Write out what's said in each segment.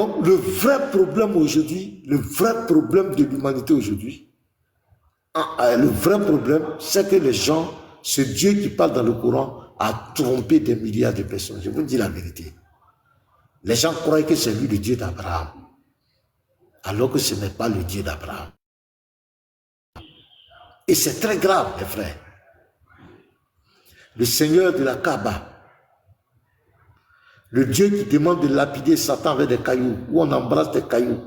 Donc, le vrai problème aujourd'hui, le vrai problème de l'humanité aujourd'hui, le vrai problème, c'est que les gens, ce Dieu qui parle dans le Coran, a trompé des milliards de personnes. Je vous dis la vérité. Les gens croient que c'est lui le Dieu d'Abraham, alors que ce n'est pas le Dieu d'Abraham. Et c'est très grave, mes frères. Le Seigneur de la Kaaba, le Dieu qui demande de lapider Satan avec des cailloux, où on embrasse des cailloux,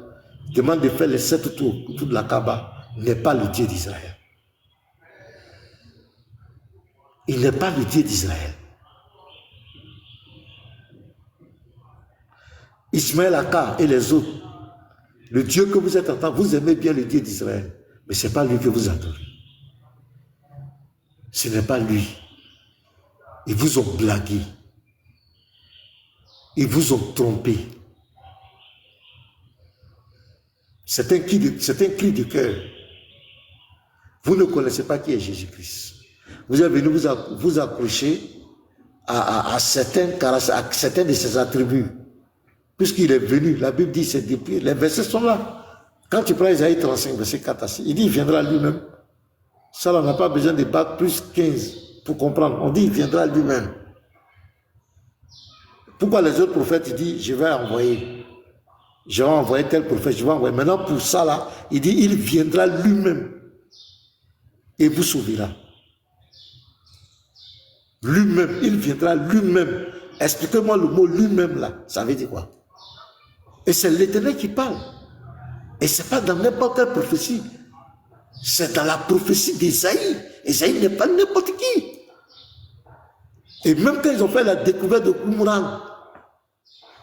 demande de faire les 7 tours autour de la Kaaba, n'est pas le Dieu d'Israël. Il n'est pas le Dieu d'Israël. Ismaël Aka et les autres, le Dieu que vous êtes en train, vous aimez bien le Dieu d'Israël, mais ce n'est pas lui que vous adorez. Ce n'est pas lui. Ils vous ont blagué. Ils vous ont trompé. C'est un cri de cœur. Vous ne connaissez pas qui est Jésus-Christ. Vous êtes venu vous accrocher à certains de ses attributs. Puisqu'il est venu, la Bible dit, c'est depuis, les versets sont là. Quand tu prends Isaïe 35, verset 4 à 6, il dit, il viendra lui-même. Ça, on n'a pas besoin de battre plus 15 pour comprendre. On dit, il viendra lui-même. Pourquoi les autres prophètes, ils disent, je vais envoyer tel prophète, je vais envoyer. Maintenant, pour ça, là, il dit, il viendra lui-même et vous sauvera. Lui-même, il viendra lui-même. Expliquez-moi le mot lui-même, là. Ça veut dire quoi? Et c'est l'Éternel qui parle. Et ce n'est pas dans n'importe quelle prophétie. C'est dans la prophétie d'Ésaïe. Ésaïe n'est pas n'importe qui. Et même quand ils ont fait la découverte de Qumran,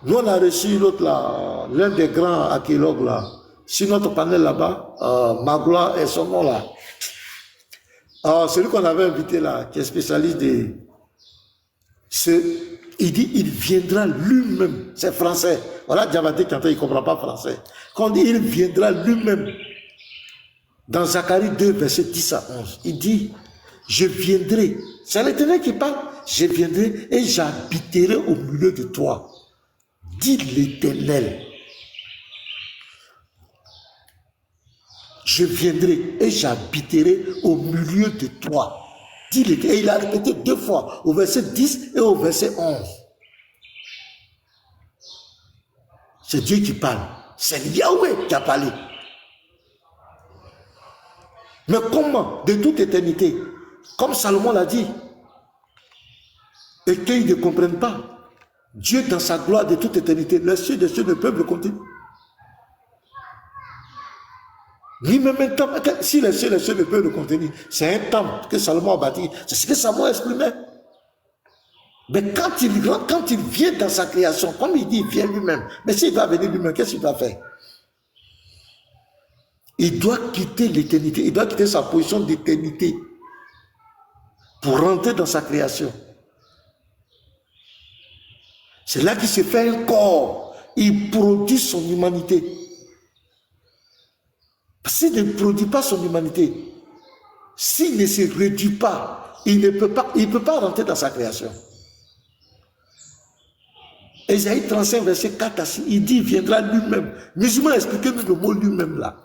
nous on a reçu l'autre là, l'un des grands archéologues là, sur notre panel là-bas, Magloire et son nom là. Celui qu'on avait invité là, qui est spécialiste de... Il dit, il viendra lui-même. C'est français. Voilà, Diabaté quand il ne comprend pas français. Quand on dit, il viendra lui-même. Dans Zacharie 2, verset 10 à 11, il dit, je viendrai. C'est l'Éternel qui parle. Je viendrai et j'habiterai au milieu de toi. Dit l'Éternel. Je viendrai et j'habiterai au milieu de toi. Dit l'Éternel. Et il a répété 2 fois, au verset 10 et au verset 11. C'est Dieu qui parle. C'est Yahweh qui a parlé. Mais comment? De toute éternité. Comme Salomon l'a dit. Et qu'ils ne comprennent pas. Dieu dans sa gloire de toute éternité. Les cieux des cieux ne peuvent le contenir. Lui-même un temple. Si les cieux ne peuvent le contenir, c'est un temple que Salomon a bâti. C'est ce que Salomon exprimait. Mais quand il vient dans sa création, comme il dit, il vient lui-même. Mais s'il va venir lui-même, qu'est-ce qu'il va faire? Il doit quitter l'éternité. Il doit quitter sa position d'éternité pour rentrer dans sa création. C'est là qu'il se fait un corps. Il produit son humanité. S'il ne produit pas son humanité, s'il ne se réduit pas, il ne peut pas rentrer dans sa création. Ésaïe 35, verset 4 à 6, il dit, il viendra lui-même. Musulmans, expliquez-nous le mot lui-même là.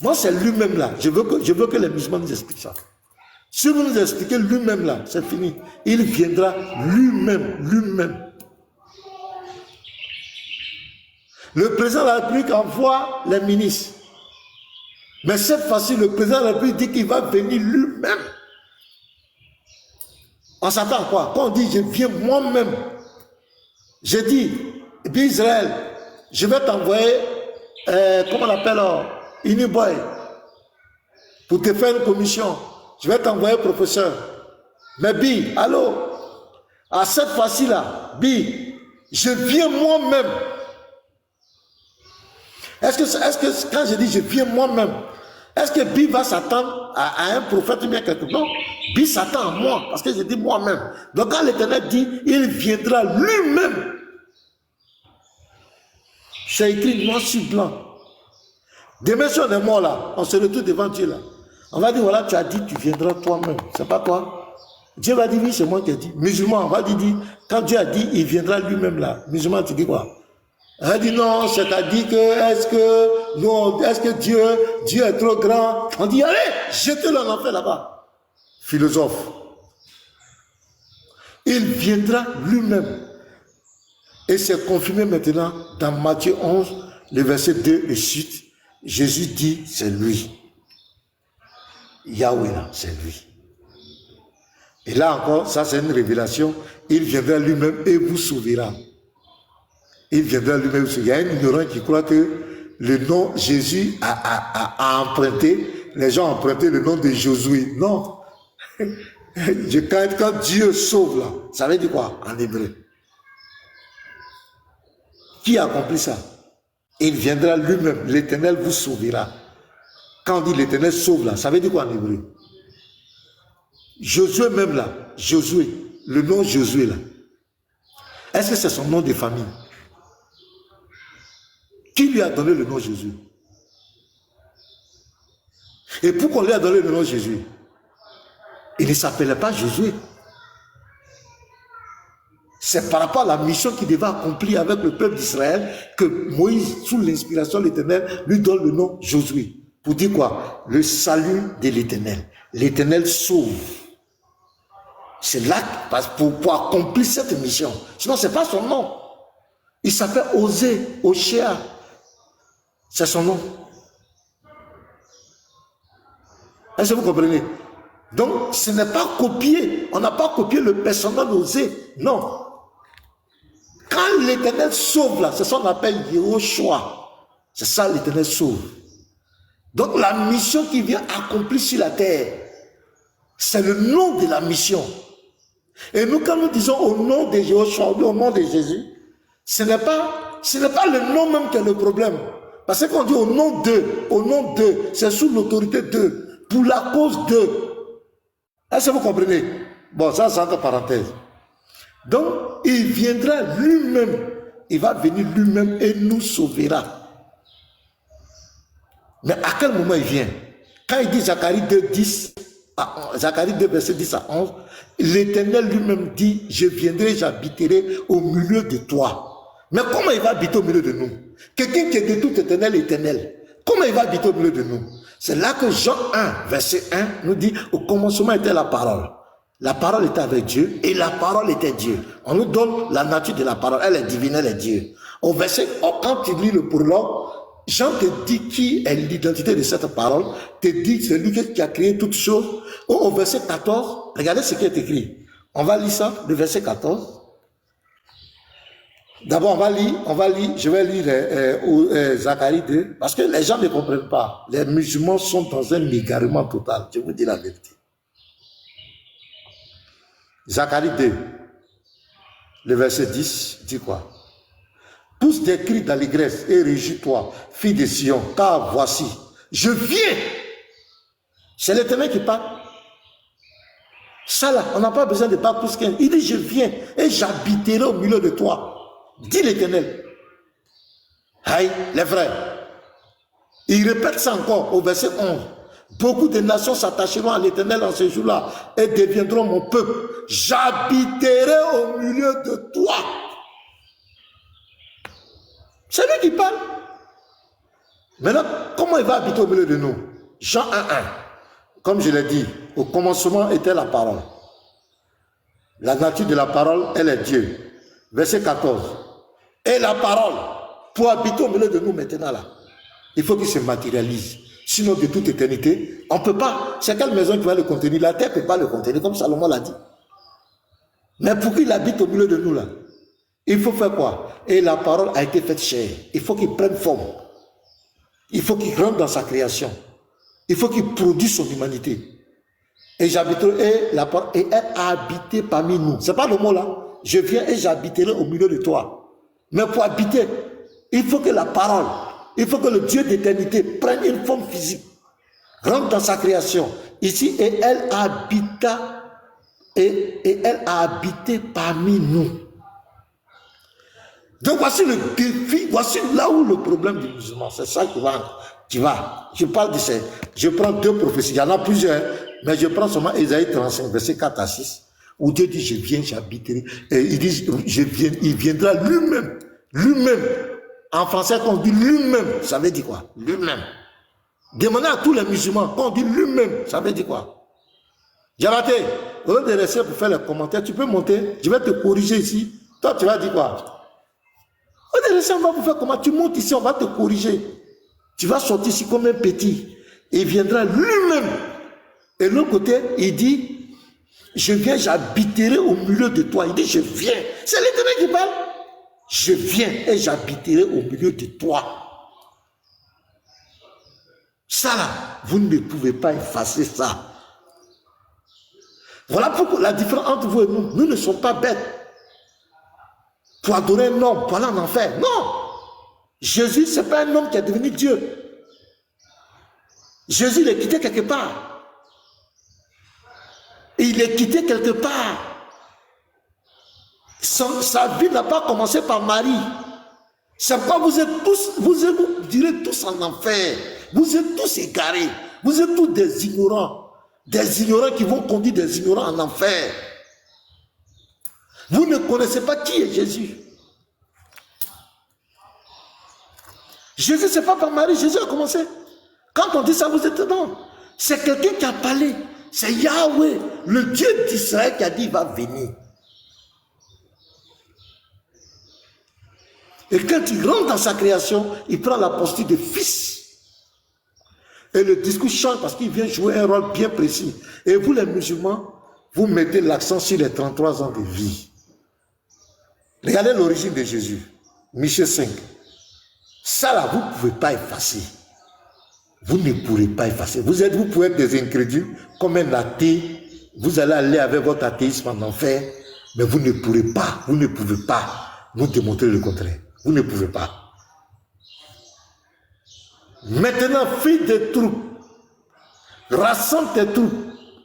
Moi, c'est lui-même là. Je veux que les musulmans nous expliquent ça. Si vous nous expliquez lui-même là, c'est fini. Il viendra lui-même. Le président de la République envoie les ministres. Mais cette fois-ci, le président de la République dit qu'il va venir lui-même. On s'attend à quoi? Quand on dit, je viens moi-même. J'ai dit, Israël, je vais t'envoyer, comment on appelle, Uniboy, pour te faire une commission. Je vais t'envoyer professeur. Mais Bi, allô, à cette fois-ci là, Bi, je viens moi-même. Est-ce que quand je dis je viens moi-même, est-ce que Bi va s'attendre à un prophète ou bien quelque chose? Non, Bi s'attend à moi, parce que je dis moi-même. Donc quand l'Éternel dit, il viendra lui-même. C'est écrit noir sur blanc. Demain, si on est mort là, on se retrouve devant Dieu là. On va dire, voilà, tu as dit, tu viendras toi-même. C'est pas toi. Dieu va dire, oui, c'est moi qui ai dit. Musulman, on va dire, quand Dieu a dit, il viendra lui-même là. Musulman, tu dis quoi? Elle dit non, c'est-à-dire que est-ce que Dieu est trop grand? On dit allez, jetez-le en enfer là-bas. Philosophe. Il viendra lui-même. Et c'est confirmé maintenant dans Matthieu 11, le verset 2 et suite. Jésus dit, c'est lui. Yahweh là, c'est lui. Et là encore, ça c'est une révélation. Il viendra lui-même et vous sauvera. Il viendra lui-même. Il y a un ignorant qui croit que le nom Jésus a emprunté, les gens ont emprunté le nom de Josué. Non. Quand Dieu sauve là, ça veut dire quoi en hébreu? Qui a accompli ça? Il viendra lui-même, l'Éternel vous sauvera. Quand on dit l'Éternel sauve là, ça veut dire quoi en hébreu? Josué même là, Josué, le nom Josué là, est-ce que c'est son nom de famille? Qui lui a donné le nom Josué? Et pourquoi on lui a donné le nom Josué? Il ne s'appelait pas Josué. C'est par rapport à la mission qu'il devait accomplir avec le peuple d'Israël que Moïse, sous l'inspiration de l'Éternel, lui donne le nom Josué. Pour dire quoi? Le salut de l'Éternel. L'Éternel sauve. C'est là pour accomplir cette mission. Sinon, ce n'est pas son nom. Il s'appelle Osée, Oshéa. C'est son nom. Est-ce que vous comprenez? Donc, ce n'est pas copié. On n'a pas copié le personnage d'Osée. Non. Quand l'Éternel sauve là, c'est ça qu'on appelle Yehoshua. C'est ça l'Éternel sauve. Donc, la mission qui vient accomplir sur la terre, c'est le nom de la mission. Et nous, quand nous disons au nom de Yehoshua, au nom de Jésus, ce n'est pas le nom même qui est le problème. Parce que quand on dit au nom d'eux, c'est sous l'autorité d'eux, pour la cause d'eux. Est-ce que vous comprenez? Bon, ça c'est entre parenthèses. Donc, il viendra lui-même, il va venir lui-même et nous sauvera. Mais à quel moment il vient? Quand il dit Zacharie 2, 10 à 11, Zacharie 2, verset 10 à 11, l'Éternel lui-même dit, je viendrai, j'habiterai au milieu de toi. Mais comment il va habiter au milieu de nous? Quelqu'un qui est de tout éternel, éternel. Comment il va habiter au milieu de nous? C'est là que Jean 1, verset 1, nous dit, au commencement était la parole. La parole était avec Dieu et la parole était Dieu. On nous donne la nature de la parole. Elle est divine, elle est Dieu. Au verset, quand tu lis le prologue, Jean te dit qui est l'identité de cette parole, te dit c'est lui qui a créé toutes choses. Au verset 14, regardez ce qui est écrit. On va lire ça, le verset 14. D'abord, on va lire, je vais lire Zacharie 2, parce que les gens ne comprennent pas. Les musulmans sont dans un égarement total. Je vous dis la vérité. Zacharie 2, le verset 10, dit quoi? Pousse des cris d'allégresse et réjouis-toi, fille de Sion, car voici, je viens. C'est l'Éternel qui parle. Ça là, on n'a pas besoin de parler plus qu'un. Il dit, je viens et j'habiterai au milieu de toi. Dit l'Éternel. Aïe, les frères. Il répète ça encore au verset 11. Beaucoup de nations s'attacheront à l'Éternel en ce jour-là et deviendront mon peuple. J'habiterai au milieu de toi. C'est lui qui parle. Maintenant, comment il va habiter au milieu de nous? Jean 1, 1. Comme je l'ai dit, au commencement était la parole. La nature de la parole, elle est Dieu. Verset 14. Et la parole, pour habiter au milieu de nous maintenant là, il faut qu'il se matérialise. Sinon, de toute éternité, on ne peut pas. C'est quelle maison qui va le contenir? La terre ne peut pas le contenir, comme Salomon l'a dit. Mais pour qu'il habite au milieu de nous là, il faut faire quoi? Et la parole a été faite chair. Il faut qu'il prenne forme. Il faut qu'il rentre dans sa création. Il faut qu'il produise son humanité. Et j'habiterai, et la parole, et elle a habité parmi nous. C'est pas le mot là. Je viens et j'habiterai au milieu de toi. Mais pour habiter, il faut que la parole, il faut que le Dieu d'éternité prenne une forme physique, rentre dans sa création. Ici, et elle habita, et elle a habité parmi nous. Donc voici le défi, voici là où le problème du musulman, c'est ça qui va. Je parle de ça. Je prends deux prophéties, il y en a plusieurs, mais je prends seulement Ésaïe 35, verset 4 à 6, où Dieu dit, je viens, j'habiterai. Et il dit, il viendra lui-même, En français, quand on dit lui-même, ça veut dire quoi? Lui-même. Demandez à tous les musulmans, quand on dit lui-même, ça veut dire quoi? Diabaté, au lieu de rester pour faire les commentaires, tu peux monter, je vais te corriger ici. Toi, tu vas dire quoi? Au lieu de rester en bas pour faire comment? Tu montes ici, on va te corriger. Tu vas sortir ici comme un petit. Il viendra lui-même. Et de l'autre côté, il dit, je viens, j'habiterai au milieu de toi. Il dit, je viens. C'est l'Éternel qui parle. Je viens et j'habiterai au milieu de toi. Ça là, vous ne pouvez pas effacer ça. Voilà pourquoi la différence entre vous et nous, nous ne sommes pas bêtes. Pour adorer un homme, pour aller en enfer. Non. Jésus, ce n'est pas un homme qui est devenu Dieu. Jésus, il est quitté quelque part. Il est quitté quelque part. Sa vie n'a pas commencé par Marie. C'est pourquoi vous êtes tous, vous direz tous en enfer. Vous êtes tous égarés. Vous êtes tous des ignorants. Des ignorants qui vont conduire des ignorants en enfer. Vous ne connaissez pas qui est Jésus. Jésus, ce n'est pas par Marie. Jésus a commencé. Quand on dit ça, vous êtes non. C'est quelqu'un qui a parlé. C'est Yahweh, le Dieu d'Israël qui a dit il va venir. Et quand il rentre dans sa création, il prend la posture de fils. Et le discours change parce qu'il vient jouer un rôle bien précis. Et vous les musulmans, vous mettez l'accent sur les 33 ans de vie. Regardez l'origine de Jésus. Michée 5. Ça là, vous ne pouvez pas effacer. Vous ne pourrez pas effacer. Vous pouvez être des incrédules, comme un athée. Vous allez aller avec votre athéisme en enfer, mais vous ne pourrez pas, vous ne pouvez pas nous démontrer le contraire. Vous ne pouvez pas. Maintenant, fille des troupes, rassemble tes troupes.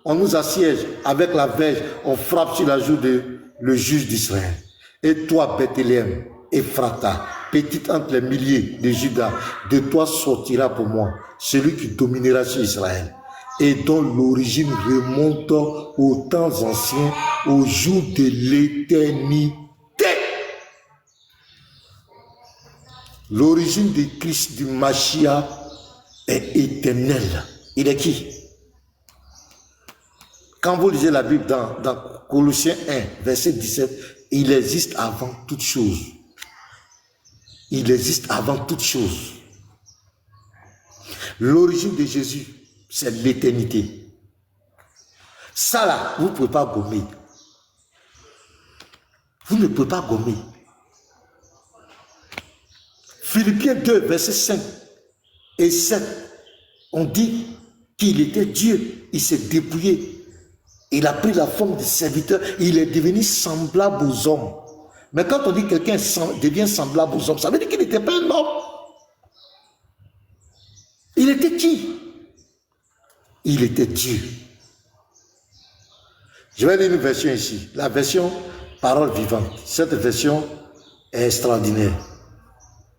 On nous assiège avec la verge, on frappe sur la joue de le juge d'Israël. Et toi, Bethléem, Ephrata, petite entre les milliers de Judas, de toi sortira pour moi celui qui dominera sur Israël et dont l'origine remonte aux temps anciens, aux jours de l'éternité. L'origine du Christ, du Mashiach, est éternelle. Il est qui? Quand vous lisez la Bible dans Colossiens 1, verset 17, il existe avant toute chose. Il existe avant toute chose. L'origine de Jésus, c'est l'éternité. Ça là, vous ne pouvez pas gommer. Vous ne pouvez pas gommer. Philippiens 2, verset 5 et 7, on dit qu'il était Dieu. Il s'est dépouillé. Il a pris la forme de serviteur. Il est devenu semblable aux hommes. Mais quand on dit que quelqu'un devient semblable aux hommes, ça veut dire qu'il n'était pas un homme. Il était qui? Il était Dieu. Je vais lire une version ici. La version parole vivante. Cette version est extraordinaire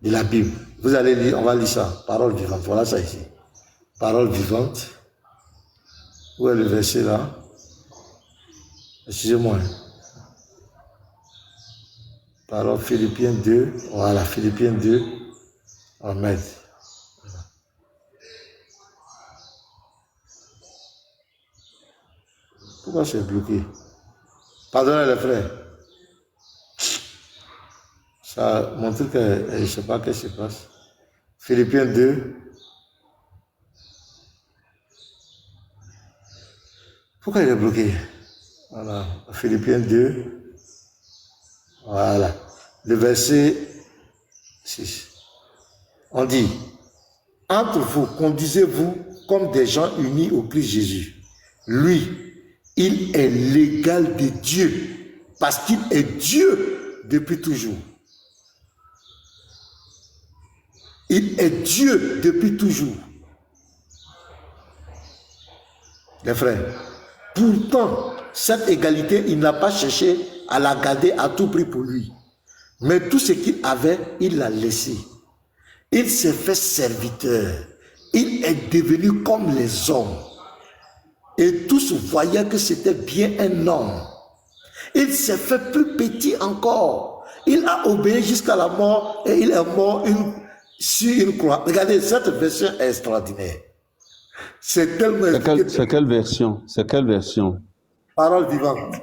de la Bible. Vous allez lire, on va lire ça. Parole vivante. Voilà ça ici. Parole vivante. Où est le verset là? Excusez-moi. Parole Philippiens 2. Voilà, Philippiens 2. Amen. Pourquoi c'est bloqué? Pardonnez les frères. Ça montre que je ne sais pas ce qui se passe. Philippiens 2. Pourquoi il est bloqué? Voilà. Philippiens 2. Voilà. Le verset 6. On dit, entre vous, conduisez-vous comme des gens unis au Christ Jésus. Lui, il est l'égal de Dieu, parce qu'il est Dieu depuis toujours. Il est Dieu depuis toujours. Les frères, pourtant, cette égalité, il n'a pas cherché à la garder à tout prix pour lui. Mais tout ce qu'il avait, il l'a laissé. Il s'est fait serviteur. Il est devenu comme les hommes. Et tous voyaient que c'était bien un homme. Il s'est fait plus petit encore. Il a obéi jusqu'à la mort et il est mort sur une croix. Regardez, cette version est extraordinaire. C'est tellement... C'est quelle version? C'est quelle version? Parole vivante.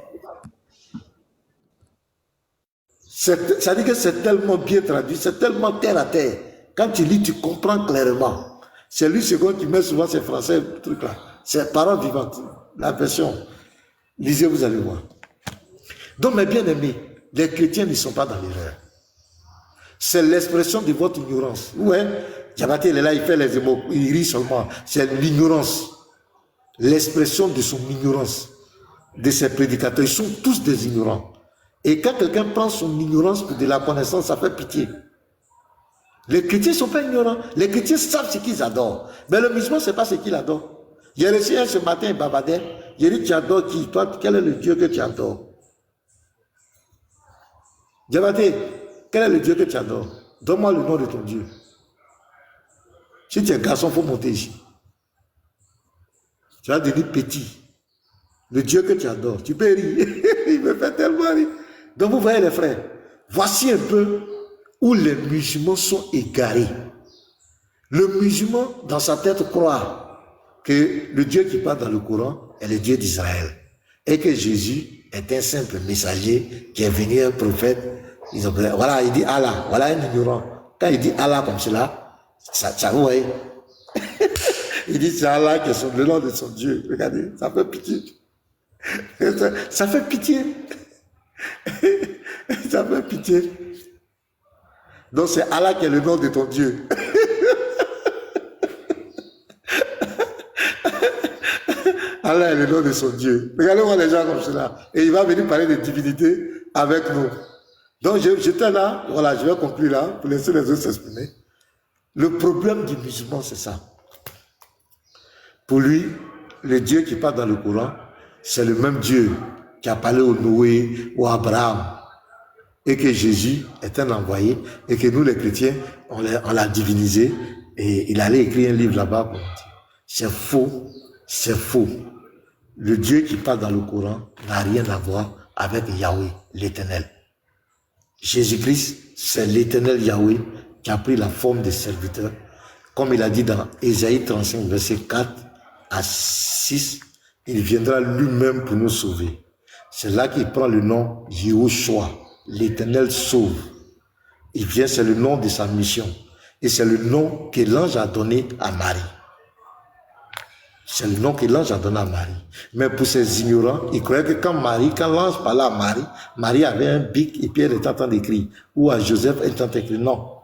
Ça dit que c'est tellement bien traduit, c'est tellement terre à terre. Quand tu lis, tu comprends clairement. C'est lui second qui met souvent ces français trucs là. C'est parole vivante. La version. Lisez, vous allez voir. Donc, mes bien-aimés, les chrétiens ne sont pas dans l'erreur. C'est l'expression de votre ignorance. Ouais, Diabaté, il est là, il fait les émots, il rit seulement. C'est l'ignorance. L'expression de son ignorance. De ses prédicateurs. Ils sont tous des ignorants. Et quand quelqu'un prend son ignorance pour de la connaissance, ça fait pitié. Les chrétiens ne sont pas ignorants. Les chrétiens savent ce qu'ils adorent. Mais le musulman, ce n'est pas ce qu'il adore. J'ai reçu un ce matin, un babadère. J'ai dit, tu adores qui? Toi, quel est le Dieu que tu adores? Diabaté, quel est le Dieu que tu adores? Donne-moi le nom de ton Dieu. Si tu es garçon, il faut monter ici. Tu vas devenir petit. Le Dieu que tu adores. Tu peux rire. Il me fait tellement rire. Donc vous voyez les frères, voici un peu où les musulmans sont égarés. Le musulman, dans sa tête, croit que le Dieu qui parle dans le Coran est le Dieu d'Israël. Et que Jésus est un simple messager qui est venu un prophète. Voilà, il dit Allah. Voilà un ignorant. Quand il dit Allah comme cela, ça vous voyez. Il dit c'est Allah qui est le nom de son Dieu. Regardez, ça fait pitié. Ça fait pitié. Ça fait pitié. Donc c'est Allah qui est le nom de ton Dieu. Allah est le nom de son Dieu. Regardez-moi les gens comme cela. Et il va venir parler de divinité avec nous. Donc j'étais là, voilà, je vais conclure là, pour laisser les autres s'exprimer. Le problème du musulman, c'est ça. Pour lui, le Dieu qui parle dans le Coran, c'est le même Dieu qui a parlé au Noé ou à Abraham. Et que Jésus est un envoyé. Et que nous, les chrétiens, on l'a divinisé. Et il allait écrire un livre là-bas pour dire. C'est faux. C'est faux. Le Dieu qui parle dans le Coran n'a rien à voir avec Yahweh, l'Éternel. Jésus-Christ, c'est l'Éternel Yahweh qui a pris la forme de serviteur. Comme il a dit dans Ésaïe 35, verset 4 à 6, il viendra lui-même pour nous sauver. C'est là qu'il prend le nom Yehoshua, l'Éternel sauve. Il vient, c'est le nom de sa mission. Et c'est le nom que l'ange a donné à Marie. C'est le nom que l'ange a donné à Marie. Mais pour ces ignorants, ils croyaient que quand l'ange parlait à Marie, Marie avait un bic et puis elle était en train d'écrire. Ou à Joseph, elle était en train d'écrire. Non.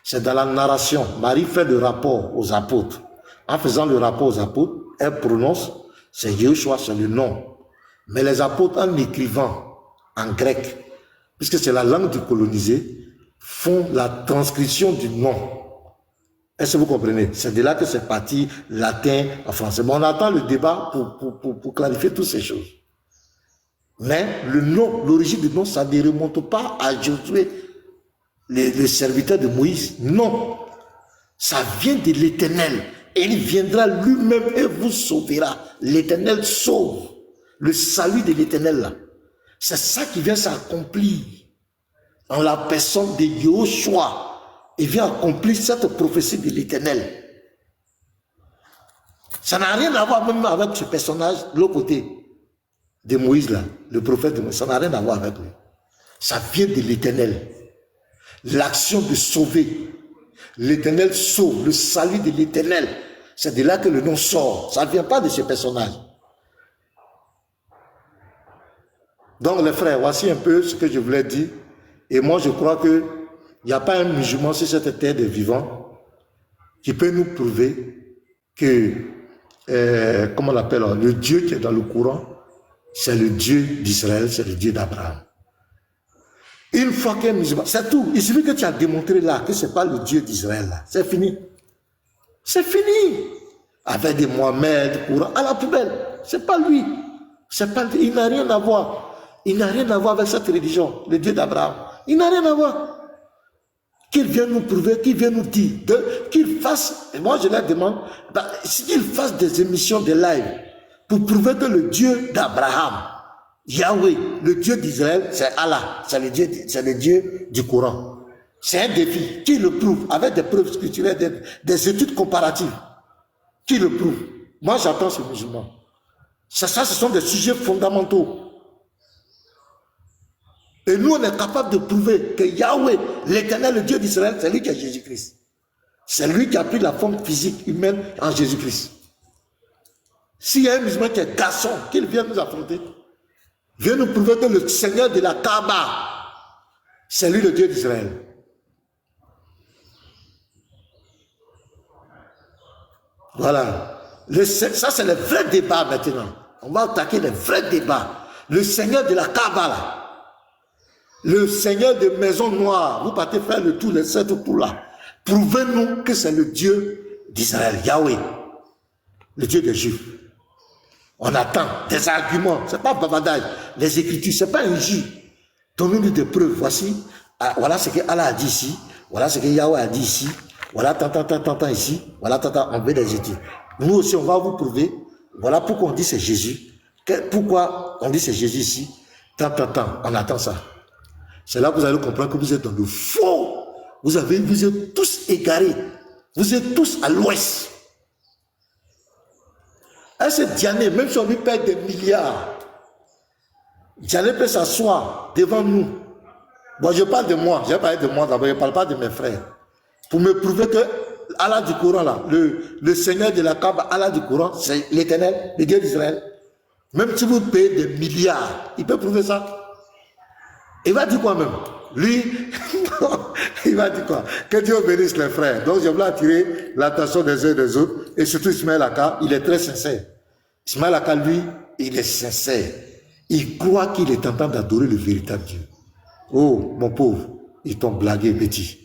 C'est dans la narration. Marie fait le rapport aux apôtres. En faisant le rapport aux apôtres, elle prononce, c'est Yehoshua, c'est le nom. Mais les apôtres, en écrivant en grec, puisque c'est la langue du colonisé, font la transcription du nom. Est-ce que vous comprenez? C'est de là que c'est parti latin en français. Bon, on attend le débat pour clarifier toutes ces choses. Mais le nom, l'origine du nom, ça ne remonte pas à Josué, le serviteur de Moïse. Non. Ça vient de l'Éternel. Et il viendra lui-même et vous sauvera. L'Éternel sauve. Le salut de l'Éternel là. C'est ça qui vient s'accomplir en la personne de Yehoshua. Il vient accomplir cette prophétie de l'Éternel. Ça n'a rien à voir même avec ce personnage de l'autre côté de Moïse là, le prophète de Moïse. Ça n'a rien à voir avec lui. Ça vient de l'Éternel. L'action de sauver. L'Éternel sauve, le salut de l'Éternel. C'est de là que le nom sort. Ça ne vient pas de ce personnage. Donc les frères, voici un peu ce que je voulais dire. Et moi je crois que il n'y a pas un musulman sur cette terre des vivants qui peut nous prouver que, comment on l'appelle, le Dieu qui est dans le Coran, c'est le Dieu d'Israël, c'est le Dieu d'Abraham. Une fois qu'un musulman, c'est tout. Il suffit que tu as démontré là que ce n'est pas le Dieu d'Israël là. C'est fini. C'est fini. Avec des Mohamed, Coran, à la poubelle. C'est pas lui. C'est pas lui. Il n'a rien à voir. Il n'a rien à voir avec cette religion, le Dieu d'Abraham. Il n'a rien à voir. Qu'il vienne nous prouver, qu'il vienne nous dire, qu'il fasse, et moi je leur demande, qu'il fasse des émissions de live pour prouver que le Dieu d'Abraham Yahweh, le Dieu d'Israël, c'est Allah, c'est le Dieu du Coran. C'est un défi. Qui le prouve avec des preuves scripturelles, des études comparatives? Qui le prouve? Moi, j'attends ces musulmans. Ça, ce sont des sujets fondamentaux. Et nous, on est capable de prouver que Yahweh, l'Éternel, le Dieu d'Israël, c'est lui qui est Jésus-Christ. C'est lui qui a pris la forme physique humaine en Jésus-Christ. S'il y a un musulman qui est garçon, qu'il vienne nous affronter, viens nous prouver que le Seigneur de la Kaaba, c'est lui le Dieu d'Israël. Voilà. Ça, c'est le vrai débat maintenant. On va attaquer le vrai débat. Le Seigneur de la Kaaba, là. Le Seigneur de Maison Noire. Vous partez faire le tour, les 7 tours là. Prouvez-nous que c'est le Dieu d'Israël, Yahweh. Le Dieu des Juifs. On attend des arguments. Ce n'est pas bavardage. Les Écritures, ce n'est pas un jus. Donnez-nous des preuves. Voici. Voilà ce que Allah a dit ici. Voilà ce que Yahweh a dit ici. Voilà, tant ici. Voilà, on veut des études. Nous aussi, on va vous prouver. Voilà pourquoi on dit c'est Jésus. Pourquoi on dit c'est Jésus ici. Tant. On attend ça. C'est là que vous allez comprendre que vous êtes dans le faux. Vous êtes tous égarés. Vous êtes tous à l'ouest. Est-ce que Diané, même si on lui paie des milliards, Diané peut s'asseoir devant nous. Bon, je parle de moi. Je vais parler de moi d'abord. Je ne parle pas de mes frères. Pour me prouver que Allah du Coran, là, le Seigneur de la Kaaba, Allah du Coran, c'est l'Éternel, le Dieu d'Israël. Même si vous payez des milliards, il peut prouver ça. Il va dire quoi même? Lui, il va dire quoi? Que Dieu bénisse les frères. Donc je voulais attirer l'attention des uns et des autres. Et surtout Ismaël Aka, il est très sincère. Ismaël Aka, lui, il est sincère. Il croit qu'il est en train d'adorer le véritable Dieu. Oh, mon pauvre, ils t'ont blagué, petit.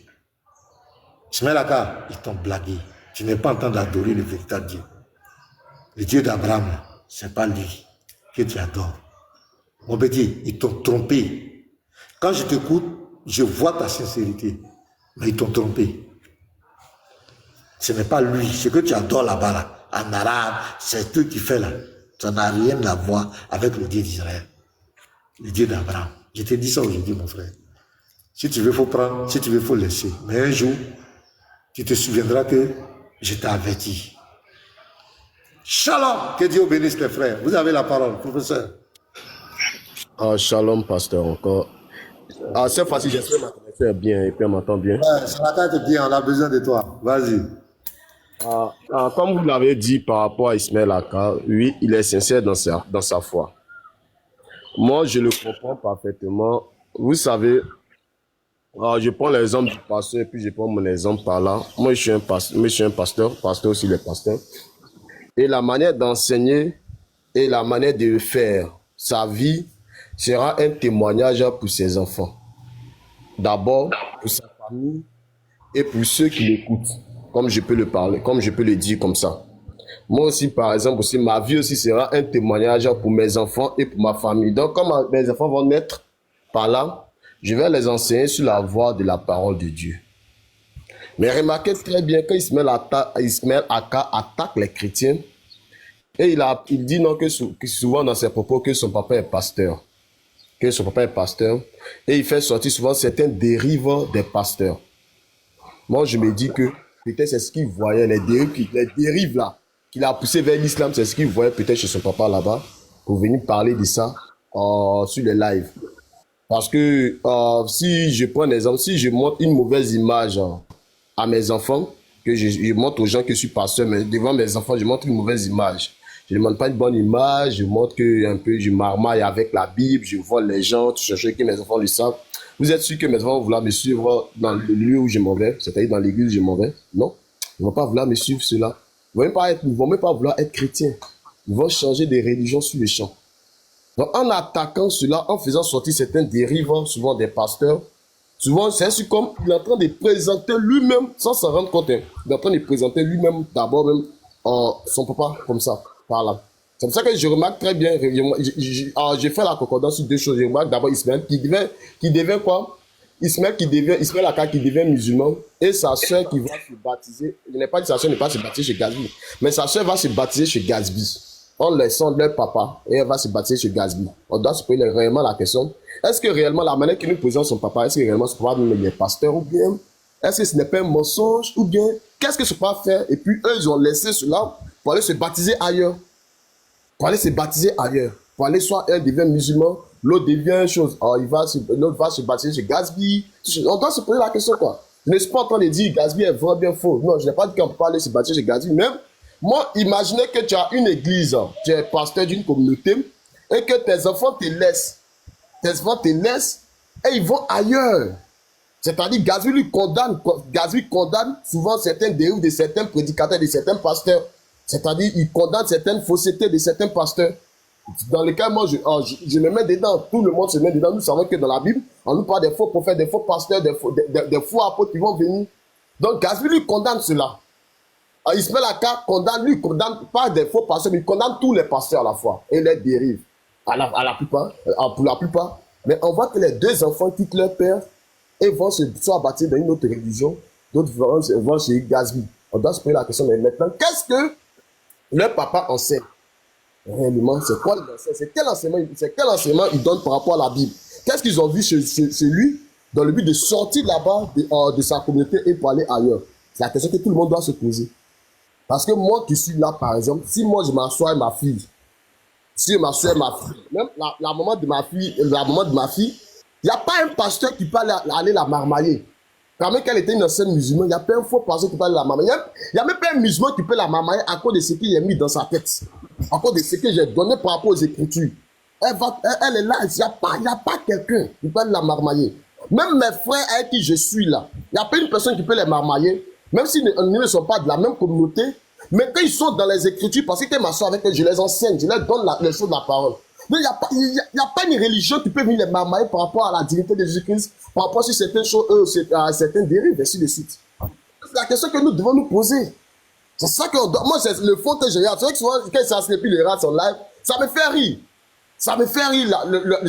Ismaël Aka, ils t'ont blagué. Tu n'es pas en train d'adorer le véritable Dieu. Le Dieu d'Abraham, ce n'est pas lui que tu adores. Mon petit, ils t'ont trompé. Quand je t'écoute, je vois ta sincérité. Mais ils t'ont trompé. Ce n'est pas lui. Ce que tu adores là-bas, là, en arabe, c'est eux qui fait là. Ça n'a rien à voir avec le Dieu d'Israël. Le Dieu d'Abraham. Je t'ai dit ça aujourd'hui, mon frère. Si tu veux, il faut prendre. Si tu veux, il faut laisser. Mais un jour, tu te souviendras que je t'ai averti. Shalom. Que Dieu bénisse les frères. Vous avez la parole, professeur. Shalom, pasteur, encore. Cette fois-ci, j'espère que ma connexion est bien et puis on m'entend bien. Ouais, ça va être bien, on a besoin de toi. Vas-y. Comme vous l'avez dit par rapport à Ismaël Aka, oui, il est sincère dans sa foi. Moi, je le comprends parfaitement. Vous savez, je prends l'exemple du pasteur et puis je prends mon exemple par là. Moi, je suis un pasteur aussi le pasteur. Et la manière d'enseigner et la manière de faire sa vie sera un témoignage pour ses enfants. D'abord, pour sa famille et pour ceux qui l'écoutent, comme je peux le parler, comme je peux le dire comme ça. Moi aussi, par exemple, aussi, ma vie aussi sera un témoignage pour mes enfants et pour ma famille. Donc, quand mes enfants vont naître par là, je vais les enseigner sur la voie de la parole de Dieu. Mais remarquez très bien que Ismaël Aka attaque les chrétiens et il dit non que souvent dans ses propos que son papa est pasteur. Que son papa est pasteur, et il fait sortir souvent certaines dérives des pasteurs. Moi, je me dis que peut-être c'est ce qu'il voyait, les dérives là, qu'il a poussé vers l'islam, c'est ce qu'il voyait peut-être chez son papa là-bas, pour venir parler de ça sur les lives. Parce que si je prends un exemple, si je montre une mauvaise image à mes enfants, que je montre aux gens que je suis pasteur, mais devant mes enfants, je montre une mauvaise image. Je ne montre pas une bonne image, je montre que un peu je marmaille avec la Bible, je vole les gens, tout chercher que mes enfants le savent. Vous êtes sûr que mes enfants vont vouloir me suivre dans le lieu où je m'en vais, c'est-à-dire dans l'église où je m'en vais? Non, ils ne vont pas vouloir me suivre cela. Ils ne vont même pas vouloir être chrétiens. Ils vont changer de religion sur le champ. Donc en attaquant cela, en faisant sortir certaines dérives, souvent des pasteurs, souvent c'est ainsi comme il est en train de présenter lui-même, sans s'en rendre compte, il est en train de présenter lui-même d'abord même son papa comme ça. Voilà. C'est pour ça que je remarque très bien, j'ai fait la concordance sur deux choses. Je remarque d'abord Ismaël qui devient quoi? Ismaël Aka qui devient musulman et sa soeur qui va se baptiser. Il n'est pas dit sa soeur ne va pas se baptiser chez Gatsby, mais sa soeur va se baptiser chez Gatsby. en laissant leur papa et elle va se baptiser chez Gatsby. On doit se poser réellement la question, est-ce que réellement la manière qu'il nous présente son papa, est-ce que réellement son papa est pasteur ou bien est-ce que ce n'est pas un mensonge ou bien qu'est-ce que ce papa fait et puis eux ils ont laissé cela pour aller se baptiser ailleurs. Pour aller se baptiser ailleurs. Pour aller soit un devient musulman, l'autre devient chose. L'autre va se baptiser chez Gatsby. On doit se poser la question quoi. Je ne suis pas en train de dire Gatsby est vraiment bien faux. Non, je n'ai pas dit qu'on peut pas aller se baptiser chez Gatsby. Même moi, imaginez que tu as une église, tu es pasteur d'une communauté et que tes enfants te laissent. Tes enfants te laissent et ils vont ailleurs. C'est-à-dire Gatsby condamne souvent certaines dérives de certains prédicateurs, de certains pasteurs. C'est-à-dire il condamne certaines faussetés de certains pasteurs. Dans le cas, moi, je me mets dedans. Tout le monde se met dedans. Nous savons que dans la Bible, on nous parle des faux prophètes, des faux pasteurs, des faux apôtres qui vont venir. Donc Gatsby lui condamne cela. Ismaël Aka condamne pas des faux pasteurs, mais il condamne tous les pasteurs à la fois et les dérives. Pour la plupart. Mais on voit que les deux enfants quittent leur père et vont se bâtir dans une autre religion. D'autres vont chez Gatsby. On doit se poser la question, mais maintenant, qu'est-ce que leur papa enseigne? Réellement, c'est quoi l'enseignement? C'est quel enseignement il donne par rapport à la Bible? Qu'est-ce qu'ils ont vu chez lui dans le but de sortir là-bas de sa communauté et pour aller ailleurs? C'est la question que tout le monde doit se poser. Parce que moi qui suis là, par exemple, si moi je m'assois avec ma fille, même la maman de ma fille, il n'y a pas un pasteur qui peut aller la marmailler. Quand même qu'elle était une ancienne musulmane, il n'y a pas un faux pasteur qui peut aller la marmailler. Il n'y a même pas un musulman qui peut la marmailler à cause de ce qu'il a mis dans sa tête. À cause de ce que j'ai donné par rapport aux Écritures. Elle est là, il n'y a pas quelqu'un qui peut la marmailler. Même mes frères avec qui je suis là, il n'y a pas une personne qui peut les marmailler. Même s'ils ne sont pas de la même communauté, mais quand ils sont dans les Écritures, parce que ma soeur avec eux, je les enseigne, je leur donne les choses de la parole. Mais il n'y a pas une religion qui peut venir les marmailler par rapport à la divinité de Jésus-Christ, par rapport à certaines choses, à certaines dérives, et ainsi de suite. C'est la question que nous devons nous poser. C'est ça que moi, c'est le fond que je regarde. C'est vrai que souvent, quand ça se plus les rats en live, ça me fait rire. Ça me fait rire.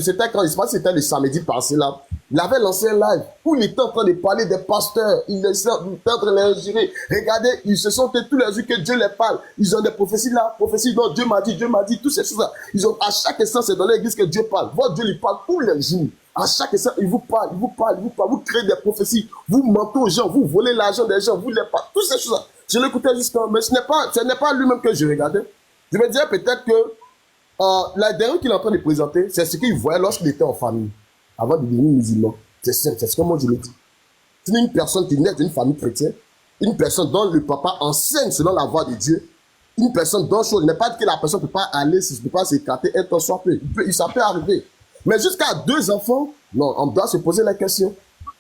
C'était quand il se passe, c'était le samedi passé là. Il avait lancé un live où il était en train de parler des pasteurs. Il était en train de les ingérer. Regardez, ils se sont tous les jours que Dieu les parle. Ils ont des prophéties là, prophéties dont Dieu m'a dit, toutes ces choses-là. Ils ont, à chaque instant, c'est dans l'église que Dieu parle. Votre Dieu lui parle tous les jours. À chaque instant, il vous parle. Vous créez des prophéties. Vous mentez aux gens. Vous volez l'argent des gens. Vous les parlez. Toutes ces choses-là. Je l'écoutais jusqu'à, mais ce n'est pas lui-même que je regardais. Je me disais peut-être que la dernière qu'il est en train de présenter, c'est ce qu'il voyait lorsqu'il était en famille, avant de devenir musulman. C'est ce que moi je me dis. C'est une personne qui naît d'une famille chrétienne, une personne dont le papa enseigne selon la voie de Dieu, une personne dont il n'est pas dit que la personne ne peut pas aller, ne peut pas s'écarter, un temps soit peu. Ça peut arriver. Mais jusqu'à 2 enfants, non, on doit se poser la question.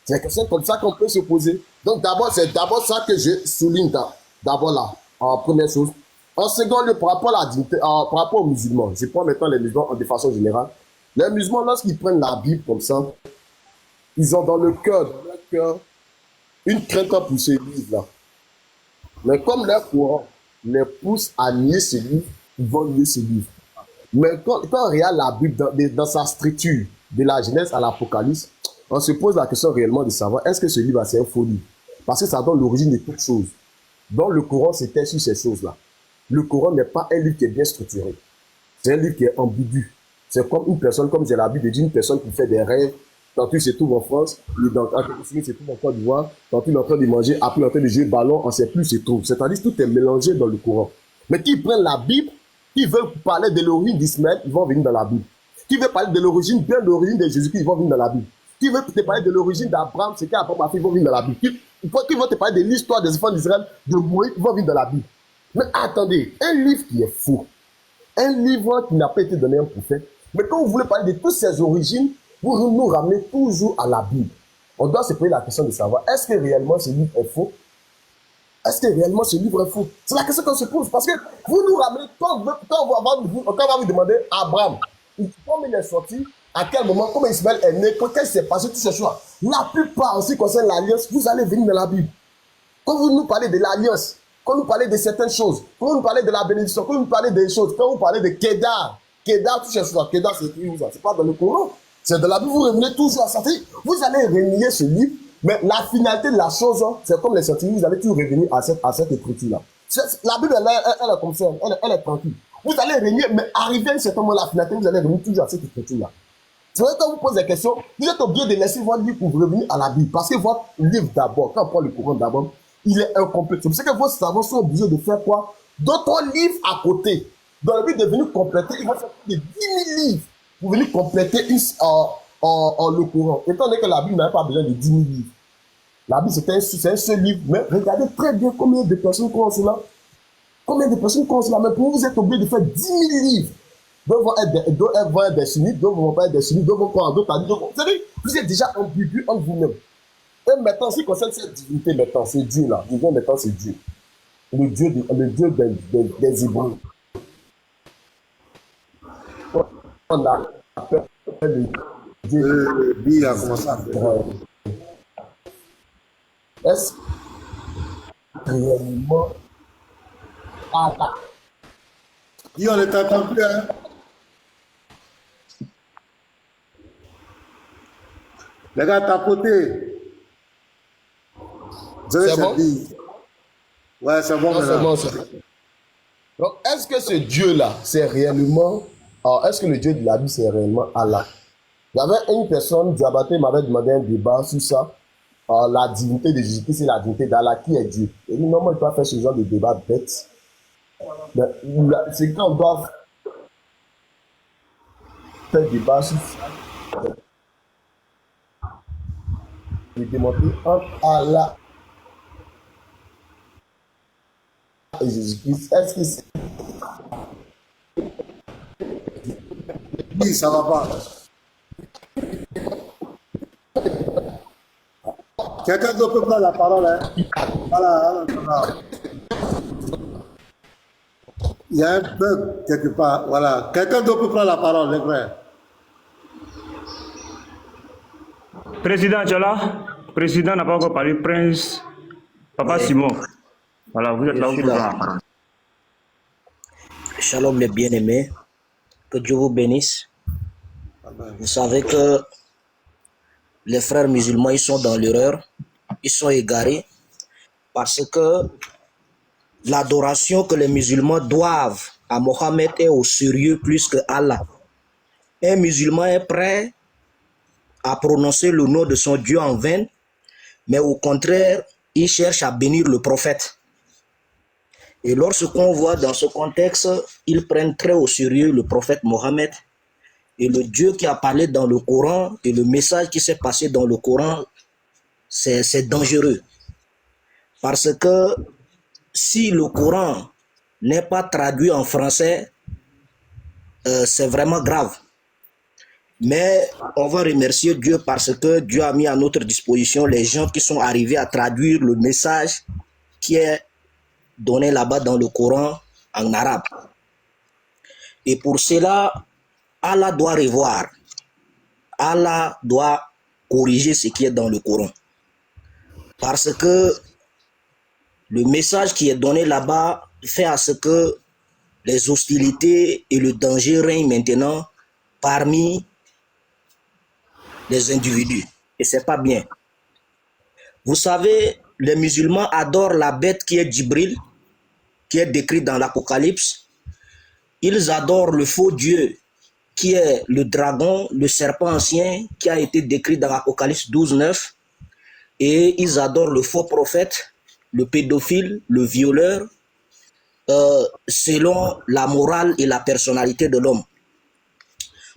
C'est la question comme ça qu'on peut se poser. Donc c'est d'abord ça que je souligne d'abord là, en première chose. En second lieu, par rapport à la dignité, par rapport aux musulmans, je prends maintenant les musulmans de façon générale. Les musulmans, lorsqu'ils prennent la Bible comme ça, ils ont dans leur cœur, une crainte pour ce livre-là. Mais comme leur courant les pousse à nier ce livre, ils vont nier ce livre. Mais quand on regarde la Bible dans sa structure, de la Genèse à l'Apocalypse, on se pose la question réellement de savoir est-ce que ce livre c'est un faux livre? Parce que ça donne l'origine de toutes choses. Dans le Coran, c'était sur ces choses-là. Le Coran n'est pas un livre qui est bien structuré. C'est un livre qui est ambigu. C'est comme une personne, comme j'ai l'habitude de dire, une personne qui fait des rêves. Tantôt il se trouve en France, il se trouve en Côte d'Ivoire, tantôt il est en train de manger, après il est en train de jouer ballon, on ne sait plus où il se trouve. C'est-à-dire que tout est mélangé dans le Coran. Mais qui prennent la Bible, qui veulent parler de l'origine d'Ismaël, ils vont venir dans la Bible. Qui veut parler de l'origine, bien de l'origine de Jésus-Christ, ils vont venir dans la Bible. Qui veut te parler de l'origine d'Abraham, c'est qu'Abraham a fait, ils vont venir dans la Bible. Qui veut te parler de l'histoire des enfants d'Israël, de Moïse, ils vont venir dans la Bible. Mais attendez, un livre qui est faux, un livre qui n'a pas été donné à un prophète, mais quand vous voulez parler de toutes ces origines, vous nous ramenez toujours à la Bible. On doit se poser la question de savoir, est-ce que réellement ce livre est faux? Est-ce que réellement ce livre est faux? C'est la question qu'on se pose, parce que vous nous ramenez, quand on va vous demander Abraham, comment il est sorti, à quel moment, comment Ismaël est né, qu'est-ce qui s'est passé, tout ce choix. La plupart, en ce qui concerne l'alliance, vous allez venir dans la Bible. Quand vous nous parlez de l'alliance, quand vous parlez de certaines choses, quand vous nous parlez de la bénédiction, quand vous nous parlez des choses, quand vous parlez de Kedar, toutes ces choses, Kedar c'est écrit où ça? C'est pas dans le Coran, c'est dans la Bible, vous revenez toujours à ça. Vous allez renier ce livre, mais la finalité de la chose, c'est comme les scientifiques, vous allez toujours revenir à cette écriture-là. La Bible, elle est comme ça, elle est tranquille. vous allez régner, mais arrivé à un certain moment, la finalité, vous allez revenir toujours à cette écriture-là. C'est vrai, quand vous posez des questions, vous êtes obligé de laisser votre livre pour revenir à la Bible. Parce que votre livre d'abord, quand on prend le Coran d'abord, il est incomplet. C'est pour ça que vos savants sont obligés de faire quoi? D'autres livres à côté. Dans le but de venir compléter, ils vont faire des 10 000 livres pour venir compléter le Coran. Étant donné que la Bible n'avait pas besoin de 10 000 livres. La Bible, c'est un seul livre. Mais regardez très bien combien de personnes commencent là. Combien de personnes commencent là. Mais pour vous êtes obligé de faire 10 000 livres. D'autres vont être des sunnites, d'autres vont pas être des sunnites, d'autres vont croire, d'autres pas. Vous savez, vous êtes déjà ambigu entre vous-même. Et maintenant, ce qui concerne cette divinité, maintenant, c'est Dieu là. Je dis maintenant, c'est Dieu. Le Dieu des Hébreux. On a peur de Dieu. Bill a commencé à faire. Est-ce réellement Allah? Dis, on ne t'entend plus, hein? Les gars, tapotez. C'est bon? Ouais, c'est bon. Non, c'est bon, c'est bon. Donc, est-ce que ce Dieu-là, c'est réellement... Alors, est-ce que le Dieu de la Bible, c'est réellement Allah? Il y avait une personne, Diabaté m'avait demandé un débat sur ça. La divinité de Jésus-Christ, c'est la divinité d'Allah. Qui est Dieu? Et dit, non, moi, je ne peux pas faire ce genre de débat bête. C'est quand on doit faire débat sur ça. Je démontrer entre Allah et Jésus-Christ. Est-ce que c'est... Oui, ça va pas. Quelqu'un d'autre peut prendre la parole, hein? Voilà. Il y a un bug quelque part. Voilà. Quelqu'un d'autre peut prendre la parole, les frères. Président Tchala, président n'a pas encore parlé, Prince, Papa Simon. Voilà, vous êtes là où vous la parole. Shalom les bien-aimés, que Dieu vous bénisse. Amen. Vous savez que les frères musulmans, ils sont dans l'erreur, ils sont égarés, parce que l'adoration que les musulmans doivent à Mohammed est au sérieux plus que Allah. Un musulman est prêt à prononcer le nom de son Dieu en vain, mais au contraire, il cherche à bénir le prophète. Et lorsqu'on voit dans ce contexte, ils prennent très au sérieux le prophète Mohammed et le Dieu qui a parlé dans le Coran et le message qui s'est passé dans le Coran, c'est dangereux. Parce que si le Coran n'est pas traduit en français, c'est vraiment grave. Mais on va remercier Dieu parce que Dieu a mis à notre disposition les gens qui sont arrivés à traduire le message qui est donné là-bas dans le Coran en arabe. Et pour cela, Allah doit revoir. Allah doit corriger ce qui est dans le Coran. Parce que le message qui est donné là-bas fait à ce que les hostilités et le danger règnent maintenant parmi les individus. Et c'est pas bien. Vous savez, les musulmans adorent la bête qui est Djibril, qui est décrit dans l'Apocalypse. Ils adorent le faux Dieu, qui est le dragon, le serpent ancien, qui a été décrit dans l'Apocalypse 12:9. Et ils adorent le faux prophète, le pédophile, le violeur, selon la morale et la personnalité de l'homme.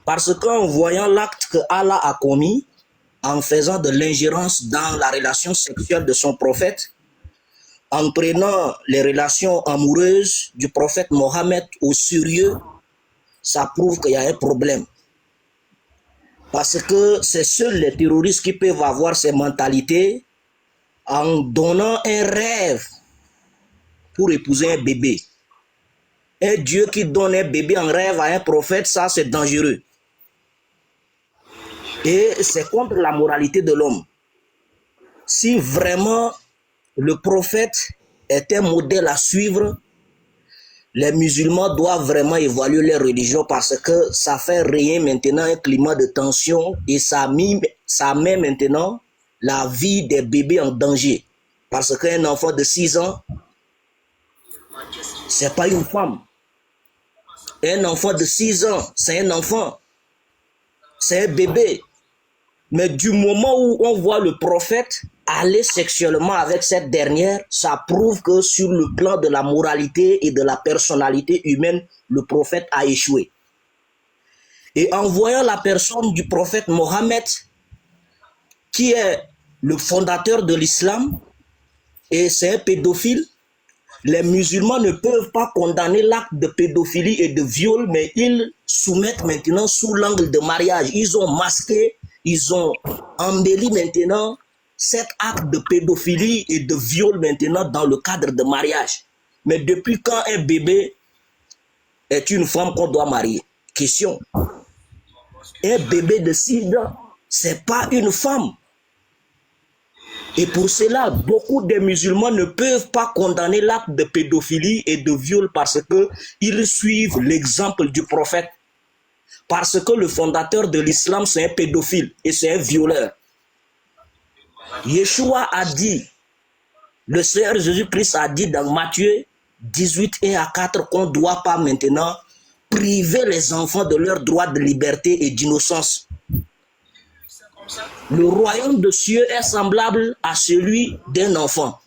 Parce qu'en voyant l'acte que Allah a commis, en faisant de l'ingérence dans la relation sexuelle de son prophète, en prenant les relations amoureuses du prophète Mohammed au sérieux, ça prouve qu'il y a un problème. Parce que c'est seuls les terroristes qui peuvent avoir ces mentalités en donnant un rêve pour épouser un bébé. Un Dieu qui donne un bébé en rêve à un prophète, ça c'est dangereux. Et c'est contre la moralité de l'homme. Si vraiment le prophète est un modèle à suivre, les musulmans doivent vraiment évaluer leur religion parce que ça fait régner maintenant un climat de tension et ça met maintenant la vie des bébés en danger. Parce qu'un enfant de 6 ans, c'est pas une femme. Un enfant de 6 ans, c'est un enfant. C'est un bébé. Mais du moment où on voit le prophète aller sexuellement avec cette dernière, ça prouve que sur le plan de la moralité et de la personnalité humaine, le prophète a échoué. Et en voyant la personne du prophète Mohammed, qui est le fondateur de l'islam, et c'est un pédophile, les musulmans ne peuvent pas condamner l'acte de pédophilie et de viol, mais ils soumettent maintenant sous l'angle de mariage. Ils ont masqué, ils ont embelli maintenant cet acte de pédophilie et de viol maintenant dans le cadre de mariage. Mais depuis quand un bébé est une femme qu'on doit marier? Question. Un bébé de 6 ans, c'est pas une femme. Et pour cela, beaucoup de musulmans ne peuvent pas condamner l'acte de pédophilie et de viol parce qu'ils suivent l'exemple du prophète. Parce que le fondateur de l'islam, c'est un pédophile et c'est un violeur. Yeshua a dit, le Seigneur Jésus-Christ a dit dans Matthieu 18, 1 à 4 qu'on ne doit pas maintenant priver les enfants de leur droit de liberté et d'innocence. Le royaume de cieux est semblable à celui d'un enfant.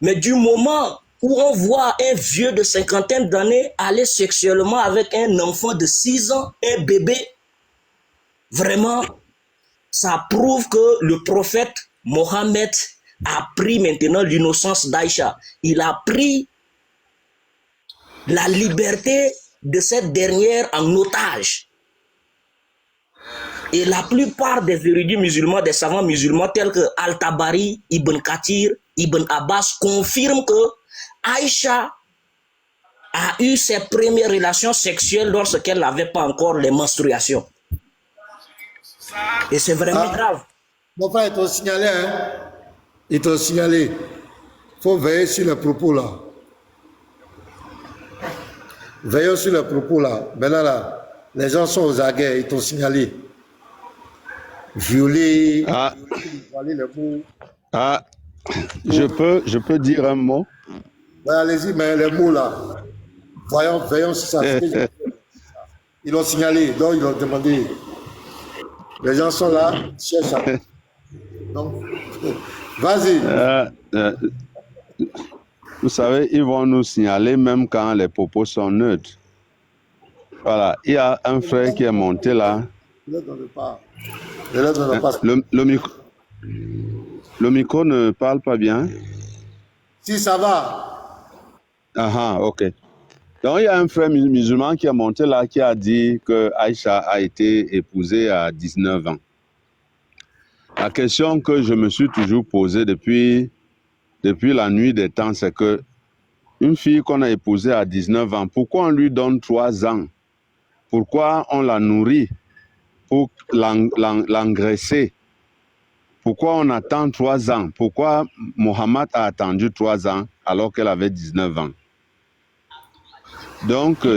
Mais du moment où on voit un vieux de 50 d'années aller sexuellement avec un enfant de 6 ans, un bébé, vraiment, ça prouve que le prophète Mohammed a pris maintenant l'innocence d'Aïcha. Il a pris la liberté de cette dernière en otage. Et la plupart des érudits musulmans, des savants musulmans tels que Al-Tabari, Ibn Kathir, Ibn Abbas confirment que Aïcha a eu ses premières relations sexuelles lorsqu'elle n'avait pas encore les menstruations. Et c'est vraiment grave. Mon frère, ils t'ont signalé, hein? Ils t'ont signalé. Il faut veiller sur les propos là. Veillons sur les propos là. Maintenant là, les gens sont aux aguets, ils t'ont signalé. Violer, violer les mots. Ah, je peux dire un mot? Ouais, allez-y, mais les mots là. Veillons sur ça. Ils l'ont signalé, donc ils l'ont demandé. Les gens sont là, ils cherchent à... Donc, vas-y. Vous savez, ils vont nous signaler même quand les propos sont neutres. Voilà, il y a un frère qui est monté là. Ne le donne pas. Ne le donne pas. Le micro ne parle pas bien. Si ça va. Ah, ok. Donc, il y a un frère musulman qui est monté là, qui a dit que Aïcha a été épousée à 19 ans. La question que je me suis toujours posée depuis la nuit des temps, c'est que une fille qu'on a épousée à 19 ans, pourquoi on lui donne 3 ans? Pourquoi on la nourrit pour l'engraisser? Pourquoi on attend 3 ans? Pourquoi Mohammed a attendu 3 ans alors qu'elle avait 19 ans? Donc,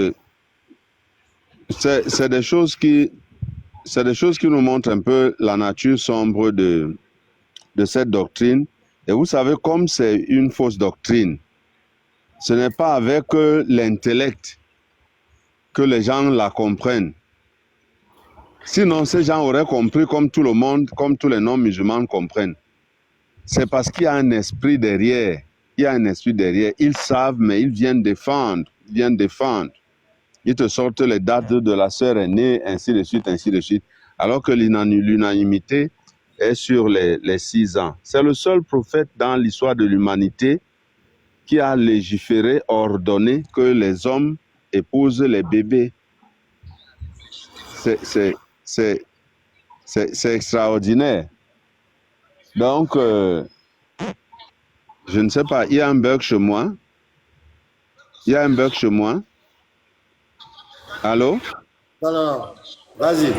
c'est des choses qui nous montrent un peu la nature sombre de cette doctrine. Et vous savez, comme c'est une fausse doctrine, ce n'est pas avec l'intellect que les gens la comprennent. Sinon, ces gens auraient compris comme tout le monde, comme tous les non-musulmans comprennent. C'est parce qu'il y a un esprit derrière. Il y a un esprit derrière. Ils savent, mais ils viennent défendre. Ils te sortent les dates de la sœur aînée, ainsi de suite, ainsi de suite. Alors que l'unanimité est sur les 6 ans. C'est le seul prophète dans l'histoire de l'humanité qui a légiféré, ordonné que les hommes épousent les bébés. C'est extraordinaire. Donc, je ne sais pas, il y a un bug chez moi. Allô? Non, vas-y.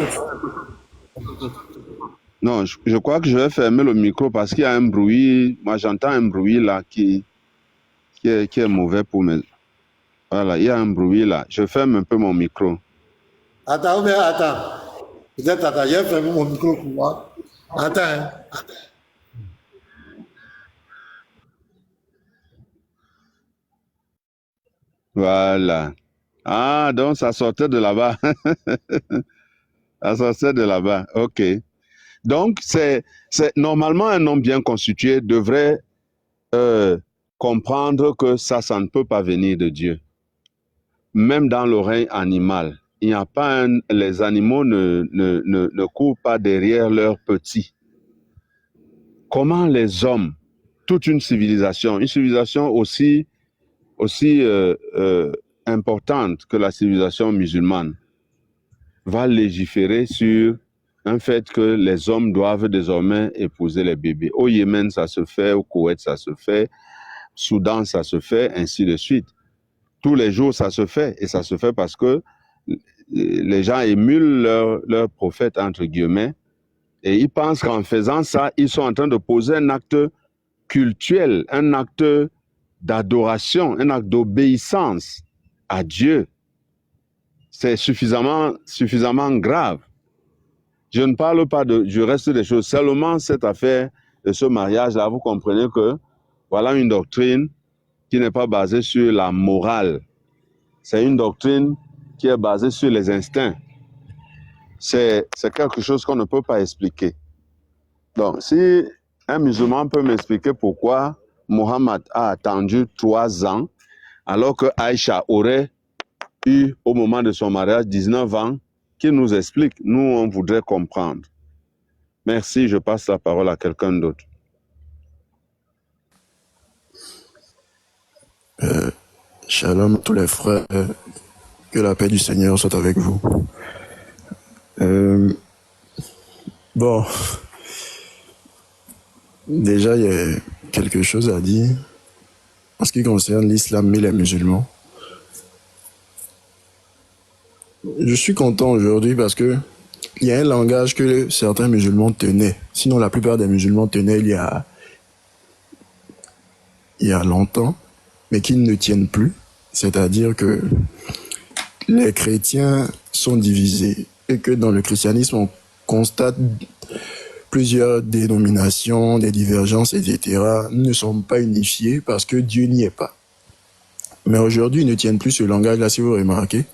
Non, je crois que je vais fermer le micro parce qu'il y a un bruit. Moi, j'entends un bruit là qui est mauvais pour mes... Voilà, il y a un bruit là. Je ferme un peu mon micro. Attends. Peut-être, attends, j'ai fermé mon micro pour moi. Attends. Voilà. Ah, donc ça sortait de là-bas. Ça sortait de là-bas. OK. Donc, normalement, un homme bien constitué devrait comprendre que ça ne peut pas venir de Dieu. Même dans le règne animal, il n'y a pas les animaux ne courent pas derrière leurs petits. Comment les hommes, toute une civilisation aussi importante que la civilisation musulmane, va légiférer sur un fait que les hommes doivent désormais épouser les bébés. Au Yémen, ça se fait, au Koweït, ça se fait, au Soudan, ça se fait, ainsi de suite. Tous les jours, ça se fait, et ça se fait parce que les gens émulent leur prophète, entre guillemets, et ils pensent qu'en faisant ça, ils sont en train de poser un acte cultuel, un acte d'adoration, un acte d'obéissance à Dieu. C'est suffisamment grave. Je ne parle pas du reste des choses, seulement cette affaire de ce mariage-là, vous comprenez que voilà une doctrine qui n'est pas basée sur la morale. C'est une doctrine qui est basée sur les instincts. C'est quelque chose qu'on ne peut pas expliquer. Donc, si un musulman peut m'expliquer pourquoi Mohammed a attendu 3 ans, alors que Aïcha aurait eu, au moment de son mariage, 19 ans, qu'il nous explique. Nous, on voudrait comprendre. Merci, je passe la parole à quelqu'un d'autre. Shalom à tous les frères, que la paix du Seigneur soit avec vous. Bon, déjà il y a quelque chose à dire en ce qui concerne l'islam et les musulmans. Je suis content aujourd'hui parce que il y a un langage que certains musulmans tenaient, sinon la plupart des musulmans tenaient il y a longtemps, mais qu'ils ne tiennent plus. C'est-à-dire que les chrétiens sont divisés et que dans le christianisme, on constate plusieurs dénominations, des divergences, etc. ne sont pas unifiés parce que Dieu n'y est pas. Mais aujourd'hui, ils ne tiennent plus ce langage-là, si vous remarquez,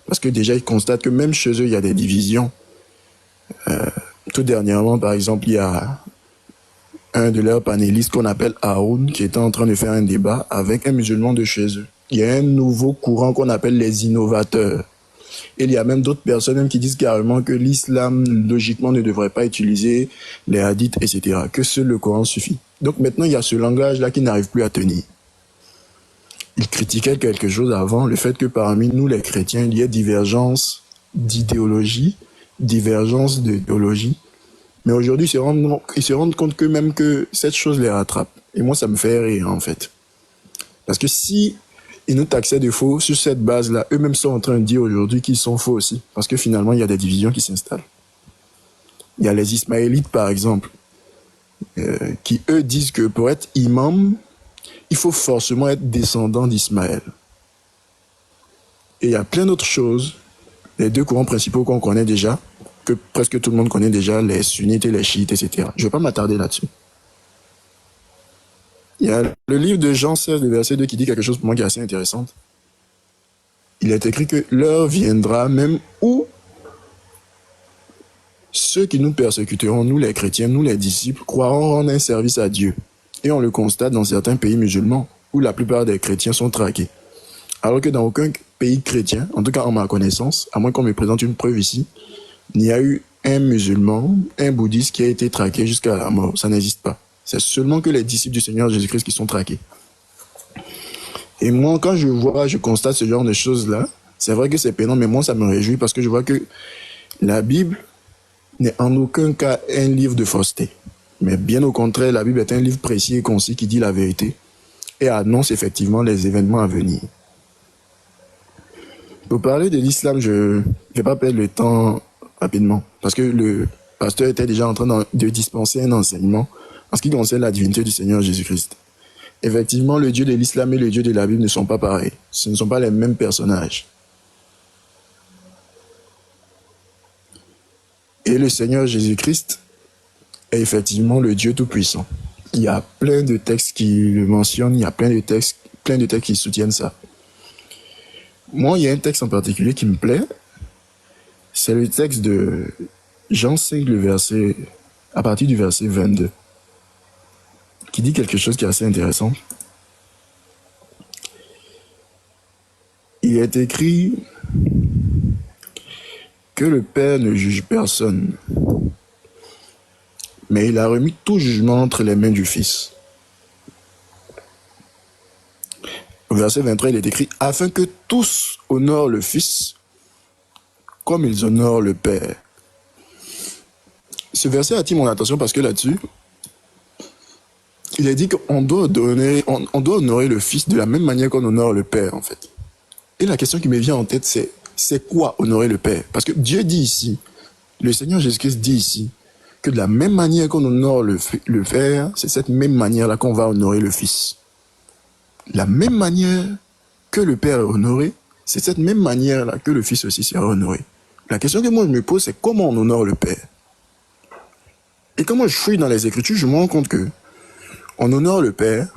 parce que déjà, ils constatent que même chez eux, il y a des divisions. Tout dernièrement, par exemple, il y a un de leurs panélistes qu'on appelle Haroun qui était en train de faire un débat avec un musulman de chez eux. Il y a un nouveau courant qu'on appelle les innovateurs. Et il y a même d'autres personnes même qui disent carrément que l'islam, logiquement, ne devrait pas utiliser les hadiths, etc. Que seul le Coran suffit. Donc maintenant, il y a ce langage-là qui n'arrive plus à tenir. Il critiquait quelque chose avant, le fait que parmi nous, les chrétiens, il y ait divergence d'idéologie, divergence d'idéologie. Mais aujourd'hui, ils se rendent compte que même que cette chose les rattrape. Et moi, ça me fait rire, en fait. Parce que si ils nous taxaient de faux sur cette base-là, eux-mêmes sont en train de dire aujourd'hui qu'ils sont faux aussi. Parce que finalement, il y a des divisions qui s'installent. Il y a les Ismaélites, par exemple, qui, eux, disent que pour être imam, il faut forcément être descendant d'Ismaël. Et il y a plein d'autres choses, les deux courants principaux qu'on connaît déjà, que presque tout le monde connaît déjà, les sunnites et les chiites, etc. Je ne vais pas m'attarder là-dessus. Il y a le livre de Jean 16, le verset 2, qui dit quelque chose pour moi qui est assez intéressant. Il est écrit que l'heure viendra même où ceux qui nous persécuteront, nous les chrétiens, nous les disciples, croiront rendre un service à Dieu. Et on le constate dans certains pays musulmans, où la plupart des chrétiens sont traqués. Alors que dans aucun pays chrétien, en tout cas en ma connaissance, à moins qu'on me présente une preuve ici, il y a eu un musulman, un bouddhiste qui a été traqué jusqu'à la mort. Ça n'existe pas. C'est seulement que les disciples du Seigneur Jésus-Christ qui sont traqués. Et moi, quand je constate ce genre de choses-là, c'est vrai que c'est pénible, mais moi, ça me réjouit parce que je vois que la Bible n'est en aucun cas un livre de fausseté. Mais bien au contraire, la Bible est un livre précis et concis qui dit la vérité et annonce effectivement les événements à venir. Pour parler de l'islam, je ne vais pas perdre le temps rapidement parce que le pasteur était déjà en train de dispenser un enseignement en ce qui concerne la divinité du Seigneur Jésus-Christ. Effectivement, le Dieu de l'islam et le Dieu de la Bible ne sont pas pareils. Ce ne sont pas les mêmes personnages. Et le Seigneur Jésus-Christ est effectivement le Dieu Tout-Puissant. Il y a plein de textes qui le mentionnent, il y a plein de textes qui soutiennent ça. Moi, il y a un texte en particulier qui me plaît. C'est le texte de Jean 5, à partir du verset 22, qui dit quelque chose qui est assez intéressant. Il est écrit que le Père ne juge personne, mais il a remis tout jugement entre les mains du Fils. Au verset 23, il est écrit « Afin que tous honorent le Fils comme ils honorent le Père. » Ce verset attire mon attention parce que là-dessus, il est dit qu'on doit honorer le Fils de la même manière qu'on honore le Père, en fait. Et la question qui me vient en tête, c'est quoi honorer le Père? Parce que Dieu dit ici, le Seigneur Jésus-Christ dit ici, que de la même manière qu'on honore le Père, c'est cette même manière-là qu'on va honorer le Fils. La même manière que le Père est honoré, c'est cette même manière-là que le Fils aussi sera honoré. La question que moi je me pose, c'est comment on honore le Père? Et quand moi je fouille dans les Écritures, je me rends compte que on honore le Père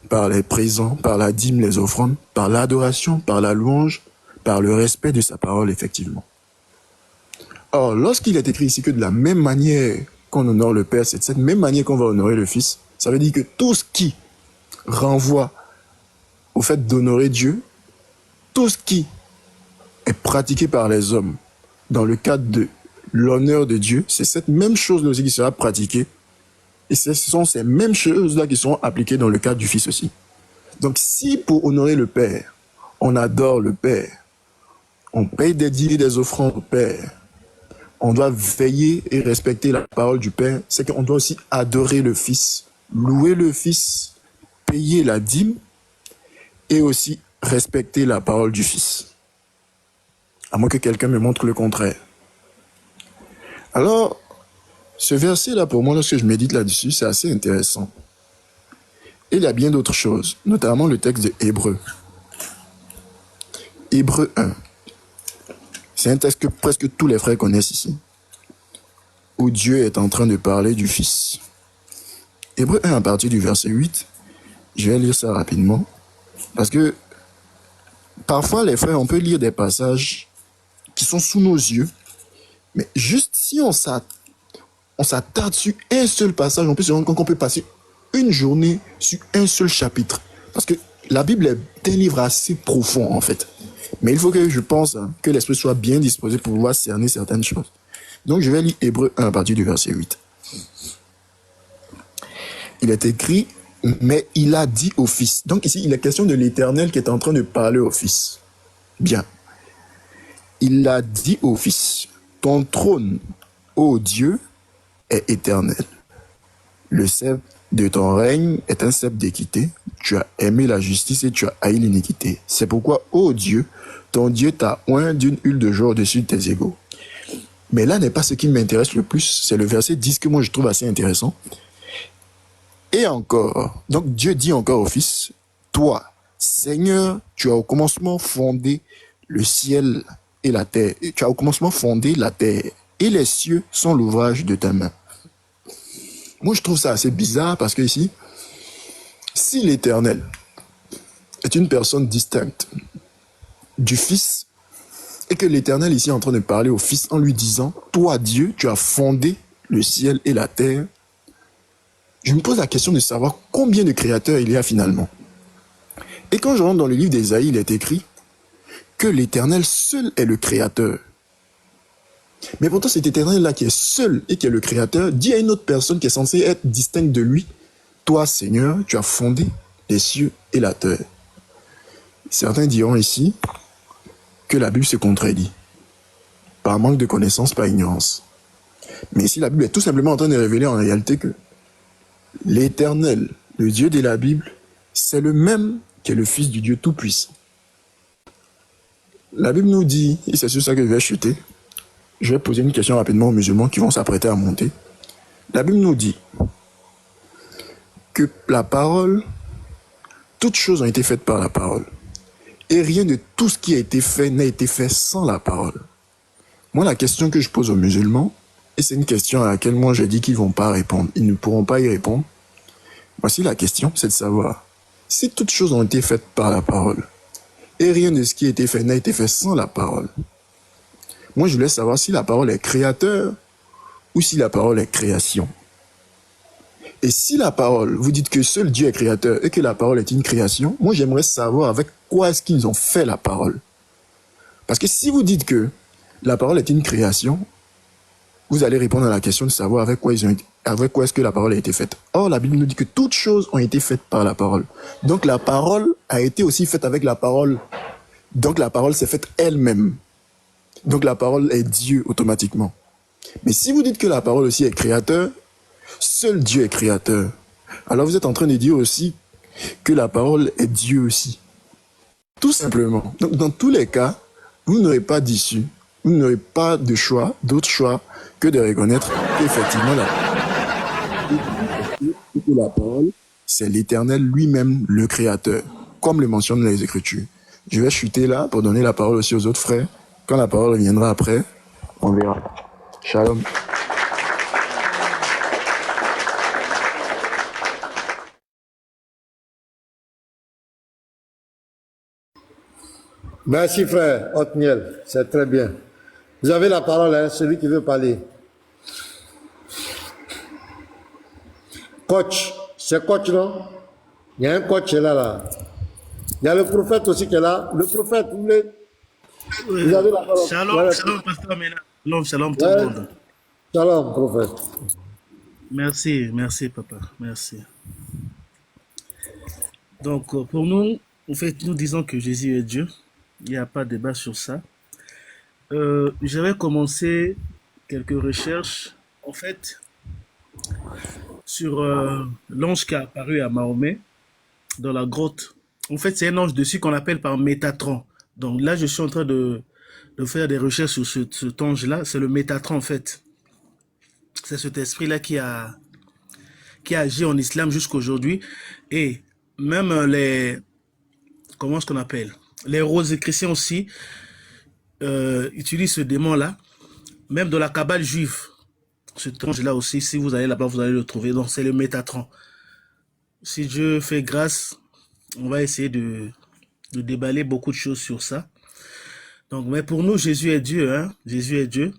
par les présents, par la dîme, les offrandes, par l'adoration, par la louange, par le respect de sa parole, effectivement. Or, lorsqu'il est écrit ici que de la même manière qu'on honore le Père, c'est de cette même manière qu'on va honorer le Fils, ça veut dire que tout ce qui renvoie au fait d'honorer Dieu, tout ce qui est pratiqué par les hommes dans le cadre de l'honneur de Dieu, c'est cette même chose-là aussi qui sera pratiquée. Et ce sont ces mêmes choses-là qui seront appliquées dans le cadre du Fils aussi. Donc si pour honorer le Père, on adore le Père, on paye des dîmes et des offrandes au Père, on doit veiller et respecter la parole du Père, c'est qu'on doit aussi adorer le Fils, louer le Fils, payer la dîme et aussi respecter la parole du Fils. À moins que quelqu'un me montre le contraire. Alors, ce verset-là, pour moi, lorsque je médite là-dessus, c'est assez intéressant. Et il y a bien d'autres choses, notamment le texte de Hébreux. Hébreux 1. C'est un texte que presque tous les frères connaissent ici, où Dieu est en train de parler du Fils. Hébreux 1 à partir du verset 8, je vais lire ça rapidement, parce que parfois les frères, on peut lire des passages qui sont sous nos yeux, mais juste si on s'attarde sur un seul passage, on peut se rendre compte qu'on peut passer une journée sur un seul chapitre. Parce que la Bible est un livre assez profond, en fait. Mais il faut que je pense que l'esprit soit bien disposé pour pouvoir cerner certaines choses. Donc je vais lire Hébreux 1 à partir du verset 8. Il est écrit, mais il a dit au Fils. Donc ici, il est question de l'Éternel qui est en train de parler au Fils. Bien. Il a dit au Fils, ton trône, ô Dieu, est éternel. Le sceptre de ton règne est un sceptre d'équité. Tu as aimé la justice et tu as haï l'iniquité. C'est pourquoi, ô Dieu, ton Dieu t'a oint d'une huile de joie au-dessus de tes égaux. Mais là n'est pas ce qui m'intéresse le plus. C'est le verset 10 que moi je trouve assez intéressant. Et encore, donc Dieu dit encore au Fils, toi, Seigneur, tu as au commencement fondé le ciel et la terre. Tu as au commencement fondé la terre. Et les cieux sont l'ouvrage de ta main. Moi, je trouve ça assez bizarre parce que ici, si l'Éternel est une personne distincte du Fils et que l'Éternel ici est en train de parler au Fils en lui disant, toi, Dieu, tu as fondé le ciel et la terre, je me pose la question de savoir combien de créateurs il y a finalement. Et quand je rentre dans le livre d'Ésaïe, il est écrit que l'Éternel seul est le créateur. Mais pourtant, cet Éternel-là qui est seul et qui est le créateur, dit à une autre personne qui est censée être distincte de lui, toi, Seigneur, tu as fondé les cieux et la terre. Certains diront ici que la Bible se contredit, par manque de connaissance, par ignorance. Mais ici, la Bible est tout simplement en train de révéler en réalité que l'Éternel, le Dieu de la Bible, c'est le même qui est le Fils du Dieu Tout-Puissant. La Bible nous dit, et c'est sur ça que je vais chuter, je vais poser une question rapidement aux musulmans qui vont s'apprêter à monter. La Bible nous dit que la parole, toutes choses ont été faites par la parole. Et rien de tout ce qui a été fait n'a été fait sans la parole. Moi, la question que je pose aux musulmans, et c'est une question à laquelle moi je dis qu'ils ne vont pas répondre, ils ne pourront pas y répondre. Voici la question, c'est de savoir, si toutes choses ont été faites par la parole, Et rien de ce qui a été fait n'a été fait sans la parole. Moi, je voulais savoir si la parole est créateur ou si la parole est création. Et si la parole, vous dites que seul Dieu est créateur et que la parole est une création, moi j'aimerais savoir avec quoi est-ce qu'ils ont fait la parole. Parce que si vous dites que la parole est une création, vous allez répondre à la question de savoir avec quoi est-ce que la parole a été faite. Or, la Bible nous dit que toutes choses ont été faites par la parole. Donc la parole a été aussi faite avec la parole. Donc la parole s'est faite elle-même. Donc la parole est Dieu automatiquement. Mais si vous dites que la parole aussi est créateur, seul Dieu est créateur. Alors vous êtes en train de dire aussi que la parole est Dieu aussi. Tout simplement. Donc dans tous les cas, vous n'aurez pas d'issue, vous n'aurez pas de choix, d'autre choix que de reconnaître qu'effectivement la parole, c'est l'Éternel lui-même, le Créateur, comme le mentionnent les Écritures. Je vais chuter là pour donner la parole aussi aux autres frères. Quand la parole reviendra après, on verra. Shalom. Merci frère Otniel, c'est très bien. Vous avez la parole, hein, celui qui veut parler. Coach, c'est coach, non? Il y a un coach là. Il y a le prophète aussi qui est là. Le prophète, vous avez la parole. Shalom, shalom, pasteur Mena. Shalom, shalom, tout le monde. Shalom, prophète. Merci, papa. Merci. Donc, pour nous, en fait, nous disons que Jésus est Dieu. Il n'y a pas de débat sur ça. J'avais commencé quelques recherches, en fait, sur l'ange qui a apparu à Mahomet dans la grotte. En fait, c'est un ange dessus qu'on appelle par Métatron. Donc là, je suis en train de faire des recherches sur cet ange-là. C'est le Métatron, en fait. C'est cet esprit-là qui a agi en islam jusqu'à aujourd'hui. Et même comment est-ce qu'on appelle? Les Rosicruciens aussi utilisent ce démon-là. Même dans la Kabbale juive. Cet ange-là aussi, si vous allez là-bas, vous allez le trouver. Donc, c'est le Métatron. Si Dieu fait grâce, on va essayer de déballer beaucoup de choses sur ça. Donc, mais pour nous, Jésus est Dieu. Hein? Jésus est Dieu.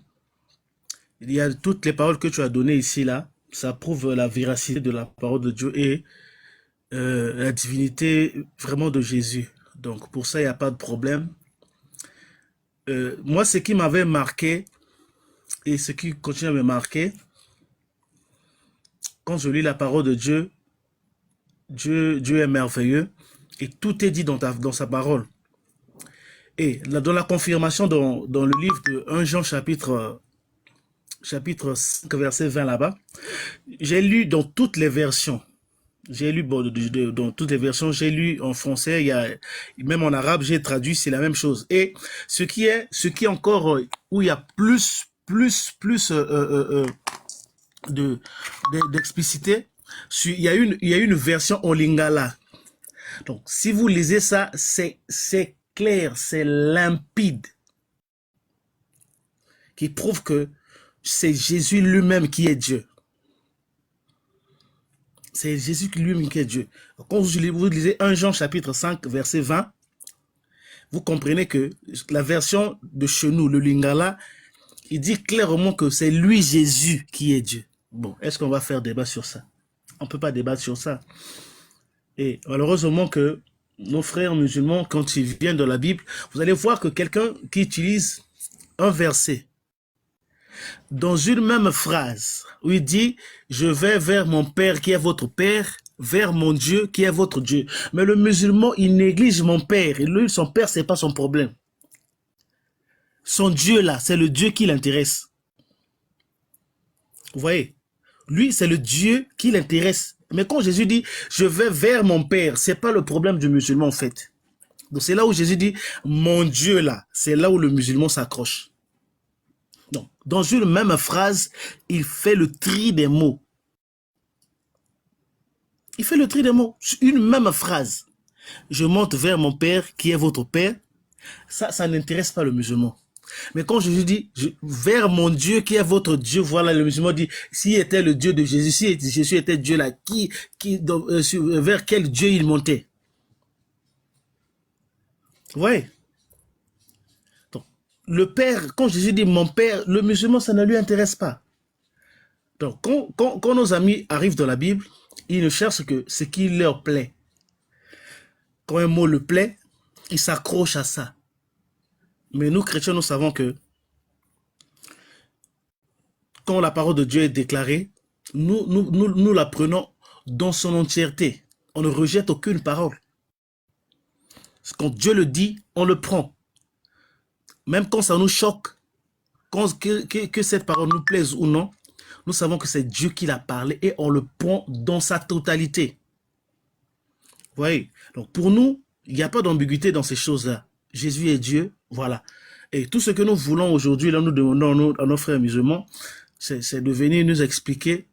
Il y a toutes les paroles que tu as données ici, là. Ça prouve la véracité de la parole de Dieu et la divinité vraiment de Jésus. Donc, pour ça, il n'y a pas de problème. Moi, ce qui m'avait marqué et ce qui continue à me marquer, quand je lis la parole de Dieu, Dieu est merveilleux et tout est dit dans sa parole. Et dans la confirmation dans le livre de 1 Jean chapitre 5 verset 20 là-bas, j'ai lu dans toutes les versions. J'ai lu dans toutes les versions, j'ai lu en français, même en arabe, j'ai traduit, c'est la même chose. Et ce qui est encore où il y a plus d'explicité, il y a une version en lingala. Donc, si vous lisez ça, c'est clair, c'est limpide, qui prouve que c'est Jésus lui-même qui est Dieu. C'est Jésus lui-même qui est Dieu. Quand vous lisez 1 Jean chapitre 5 verset 20, vous comprenez que la version de chez nous, le lingala, il dit clairement que c'est lui Jésus qui est Dieu. Bon, est-ce qu'on va faire débat sur ça? On ne peut pas débattre sur ça. Et malheureusement que nos frères musulmans, quand ils viennent dans la Bible, vous allez voir que quelqu'un qui utilise un verset dans une même phrase, où il dit « Je vais vers mon Père qui est votre Père, vers mon Dieu qui est votre Dieu. » Mais le musulman, il néglige mon Père. Et lui, son Père, c'est pas son problème. Son Dieu là, c'est le Dieu qui l'intéresse. Vous voyez? Lui, c'est le Dieu qui l'intéresse. Mais quand Jésus dit « Je vais vers mon Père », c'est pas le problème du musulman en fait. Donc c'est là où Jésus dit « Mon Dieu là », c'est là où le musulman s'accroche. Donc, dans une même phrase, il fait le tri des mots. Il fait le tri des mots. Une même phrase. Je monte vers mon Père qui est votre Père. Ça n'intéresse pas le musulman. Mais quand Jésus dit vers mon Dieu qui est votre Dieu, voilà, le musulman dit s'il était le Dieu de Jésus, si Jésus était Dieu là, vers quel Dieu il montait? Ouais. Donc, le père, quand Jésus dit mon père, le musulman, ça ne lui intéresse pas. Donc, quand nos amis arrivent dans la Bible, ils ne cherchent que ce qui leur plaît. Quand un mot le plaît, ils s'accrochent à ça. Mais nous, chrétiens, nous savons que quand la parole de Dieu est déclarée, nous la prenons dans son entièreté. On ne rejette aucune parole. Quand Dieu le dit, on le prend. Même quand ça nous choque, que cette parole nous plaise ou non, nous savons que c'est Dieu qui l'a parlé et on le prend dans sa totalité. Vous voyez? Donc pour nous, il n'y a pas d'ambiguïté dans ces choses-là. Jésus est Dieu, voilà. Et tout ce que nous voulons aujourd'hui, là, nous demandons à nos frères musulmans, c'est de venir nous expliquer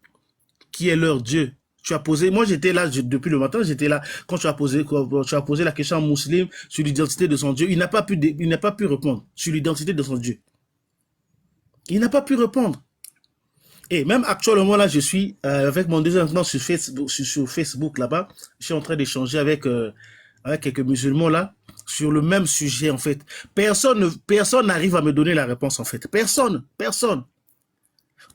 qui est leur Dieu. Tu as posé, moi j'étais là depuis le matin, j'étais là quand tu as posé la question à un musulman sur l'identité de son Dieu. Il n'a pas pu répondre sur l'identité de son Dieu. Il n'a pas pu répondre. Et même actuellement là, je suis avec mon deuxième compte sur Facebook là-bas. Je suis en train d'échanger avec quelques musulmans là sur le même sujet en fait. Personne n'arrive à me donner la réponse en fait. Personne.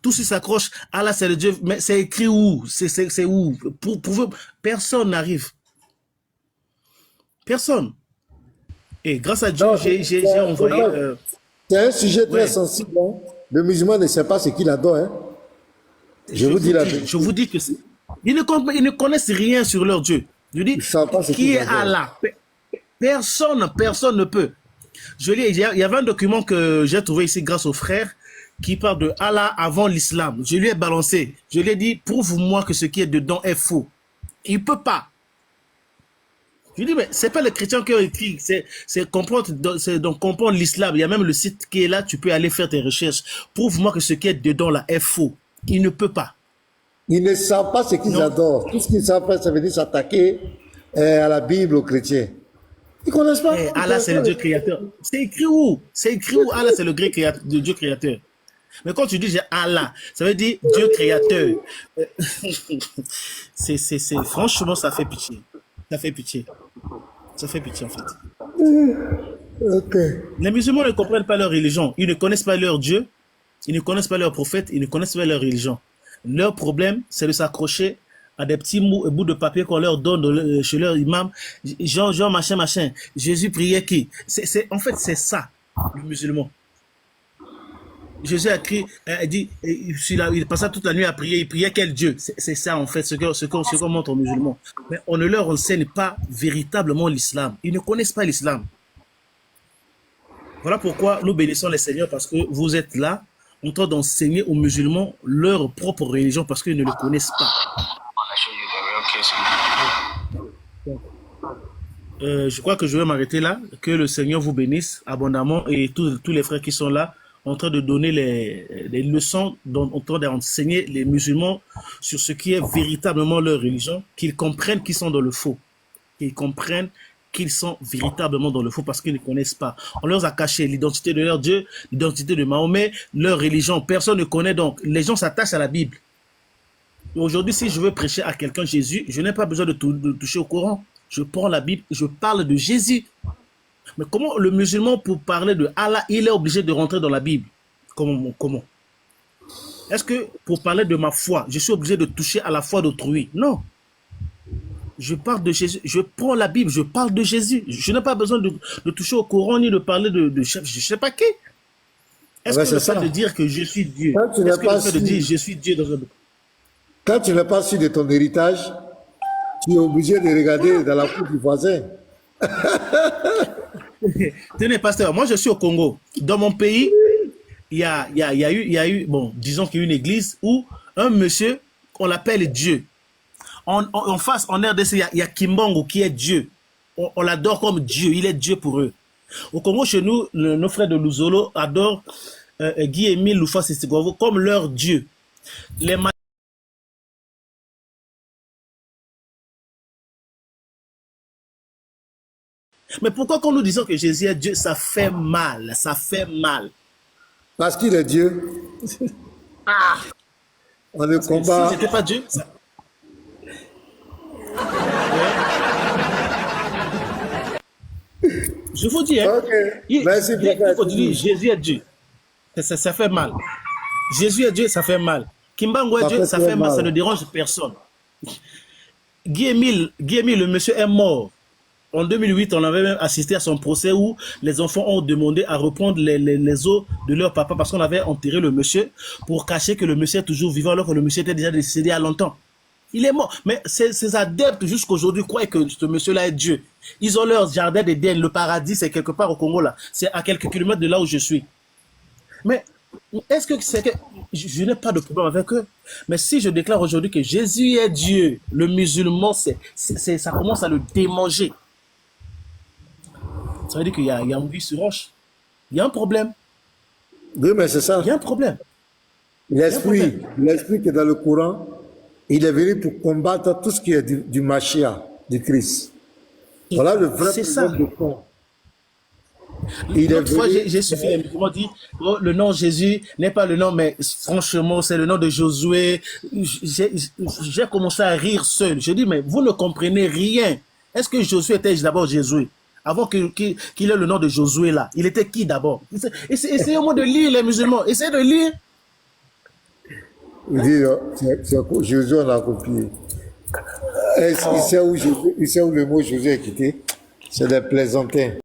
Tous s'y s'accrochent. Allah c'est le Dieu. Mais c'est écrit où? C'est où? Personne n'arrive. Personne. Et grâce à Dieu, j'ai envoyé. C'est un sujet très sensible. Hein. Le musulman ne sait pas ce qu'il adore. Hein. Je vous dis que ils ne connaissent rien sur leur Dieu. Je dis, qui est Allah? Personne ne peut. Il y avait un document que j'ai trouvé ici grâce aux frères qui parle de Allah avant l'islam. Je lui ai balancé. Je lui ai dit, prouve-moi que ce qui est dedans est faux. Il ne peut pas. Je lui ai dit, mais c'est pas les chrétiens qui ont écrit, c'est comprendre l'islam. Il y a même le site qui est là, tu peux aller faire tes recherches. Prouve-moi que ce qui est dedans là est faux. Il ne peut pas. Ils ne savent pas ce qu'ils adorent. Tout ce qu'ils savent faire, ça veut dire s'attaquer à la Bible, aux chrétiens. Ils ne connaissent pas. Allah, c'est le Dieu créateur. C'est écrit où? Allah, c'est le Dieu créateur. Mais quand tu dis j'ai Allah, ça veut dire Dieu créateur. Franchement, ça fait pitié. Ça fait pitié en fait. Okay. Les musulmans ne comprennent pas leur religion. Ils ne connaissent pas leur Dieu. Ils ne connaissent pas leur prophète. Ils ne connaissent pas leur religion. Leur problème, c'est de s'accrocher à des petits bouts de papier qu'on leur donne chez leur imam. Jean, machin. Jésus priait qui? En fait, c'est ça, le musulman. Jésus a écrit, il passait toute la nuit à prier. Il priait quel Dieu? C'est ça, en fait, ce qu'on montre aux musulmans. Mais on ne leur enseigne pas véritablement l'islam. Ils ne connaissent pas l'islam. Voilà pourquoi nous bénissons les seigneurs, parce que vous êtes là, en train d'enseigner aux musulmans leur propre religion, parce qu'ils ne le connaissent pas. Je crois que je vais m'arrêter là. Que le Seigneur vous bénisse abondamment, et tous les frères qui sont là, en train de donner les leçons, en train d'enseigner les musulmans sur ce qui est véritablement leur religion, qu'ils comprennent qu'ils sont dans le faux, qu'ils comprennent qu'ils sont véritablement dans le faux parce qu'ils ne connaissent pas. On leur a caché l'identité de leur Dieu, l'identité de Mahomet, leur religion. Personne ne connaît, donc les gens s'attachent à la Bible. Aujourd'hui, si je veux prêcher à quelqu'un Jésus, je n'ai pas besoin de toucher au Coran. Je prends la Bible, je parle de Jésus. Mais comment le musulman, pour parler de Allah, il est obligé de rentrer dans la Bible? Comment? Est-ce que pour parler de ma foi, je suis obligé de toucher à la foi d'autrui? Non. Je parle de Jésus, je prends la Bible, je parle de Jésus. Je n'ai pas besoin de toucher au Coran ni de parler de je ne sais pas qui. Est-ce que le fait de dire que je suis Dieu, est-ce que le fait de dire je suis Dieu dans un... Quand tu n'es pas sûr de ton héritage, tu es obligé de regarder dans la cour du voisin. Tenez, pasteur, moi je suis au Congo. Dans mon pays, il y a eu, bon, disons qu'il y a une église où un monsieur, on l'appelle Dieu. En face, en RDC, il y a Kimbongo qui est Dieu. On l'adore comme Dieu, il est Dieu pour eux. Au Congo, chez nous, nos frères de Luzolo adorent Guy-Émile Lufa-Sissigwavo comme leur Dieu. Mais pourquoi quand nous disons que Jésus est Dieu, ça fait mal, ça fait mal? Parce qu'il est Dieu. Ah! On le combat. Si c'était pas Dieu, ça... Je vous dis, hein, Ok. Merci, il faut prophète. dire Jésus est Dieu. Ça fait mal. Jésus est Dieu, ça fait mal. Kimbango est Ça Dieu, fait ça très fait mal, ça mal. ne dérange personne. Guy-Émile, le monsieur est mort. En 2008, on avait même assisté à son procès où les enfants ont demandé à reprendre les os de leur papa parce qu'on avait enterré le monsieur pour cacher que le monsieur est toujours vivant alors que le monsieur était déjà décédé à longtemps. Il est mort. Mais ces adeptes jusqu'aujourd'hui croient que ce monsieur-là est Dieu. Ils ont leur jardin d'Éden. Le paradis, c'est quelque part au Congo là. C'est à quelques kilomètres de là où je suis. Mais est-ce que c'est que je n'ai pas de problème avec eux? Mais si je déclare aujourd'hui que Jésus est Dieu, le musulman, ça commence à le démanger. Ça veut dire qu'il y a un vie sur roche. Il y a un problème. Oui, mais c'est ça. Il y a un problème. L'esprit qui est dans le Coran, il est venu pour combattre tout ce qui est du Mashiach, du Christ. Voilà le vrai problème de fond. L'autre fois, j'ai suivi les musulmans dire oh, le nom Jésus n'est pas le nom, mais franchement, c'est le nom de Josué. J'ai commencé à rire seul. Je dis, mais vous ne comprenez rien. Est-ce que Josué était d'abord Jésus? Avant qu'il ait le nom de Josué là, il était qui d'abord? Essayez au moins de lire les musulmans. Essayez de lire. Il dit, Josué, on a copié. Il sait où le mot Josué est quitté. C'est des plaisantins.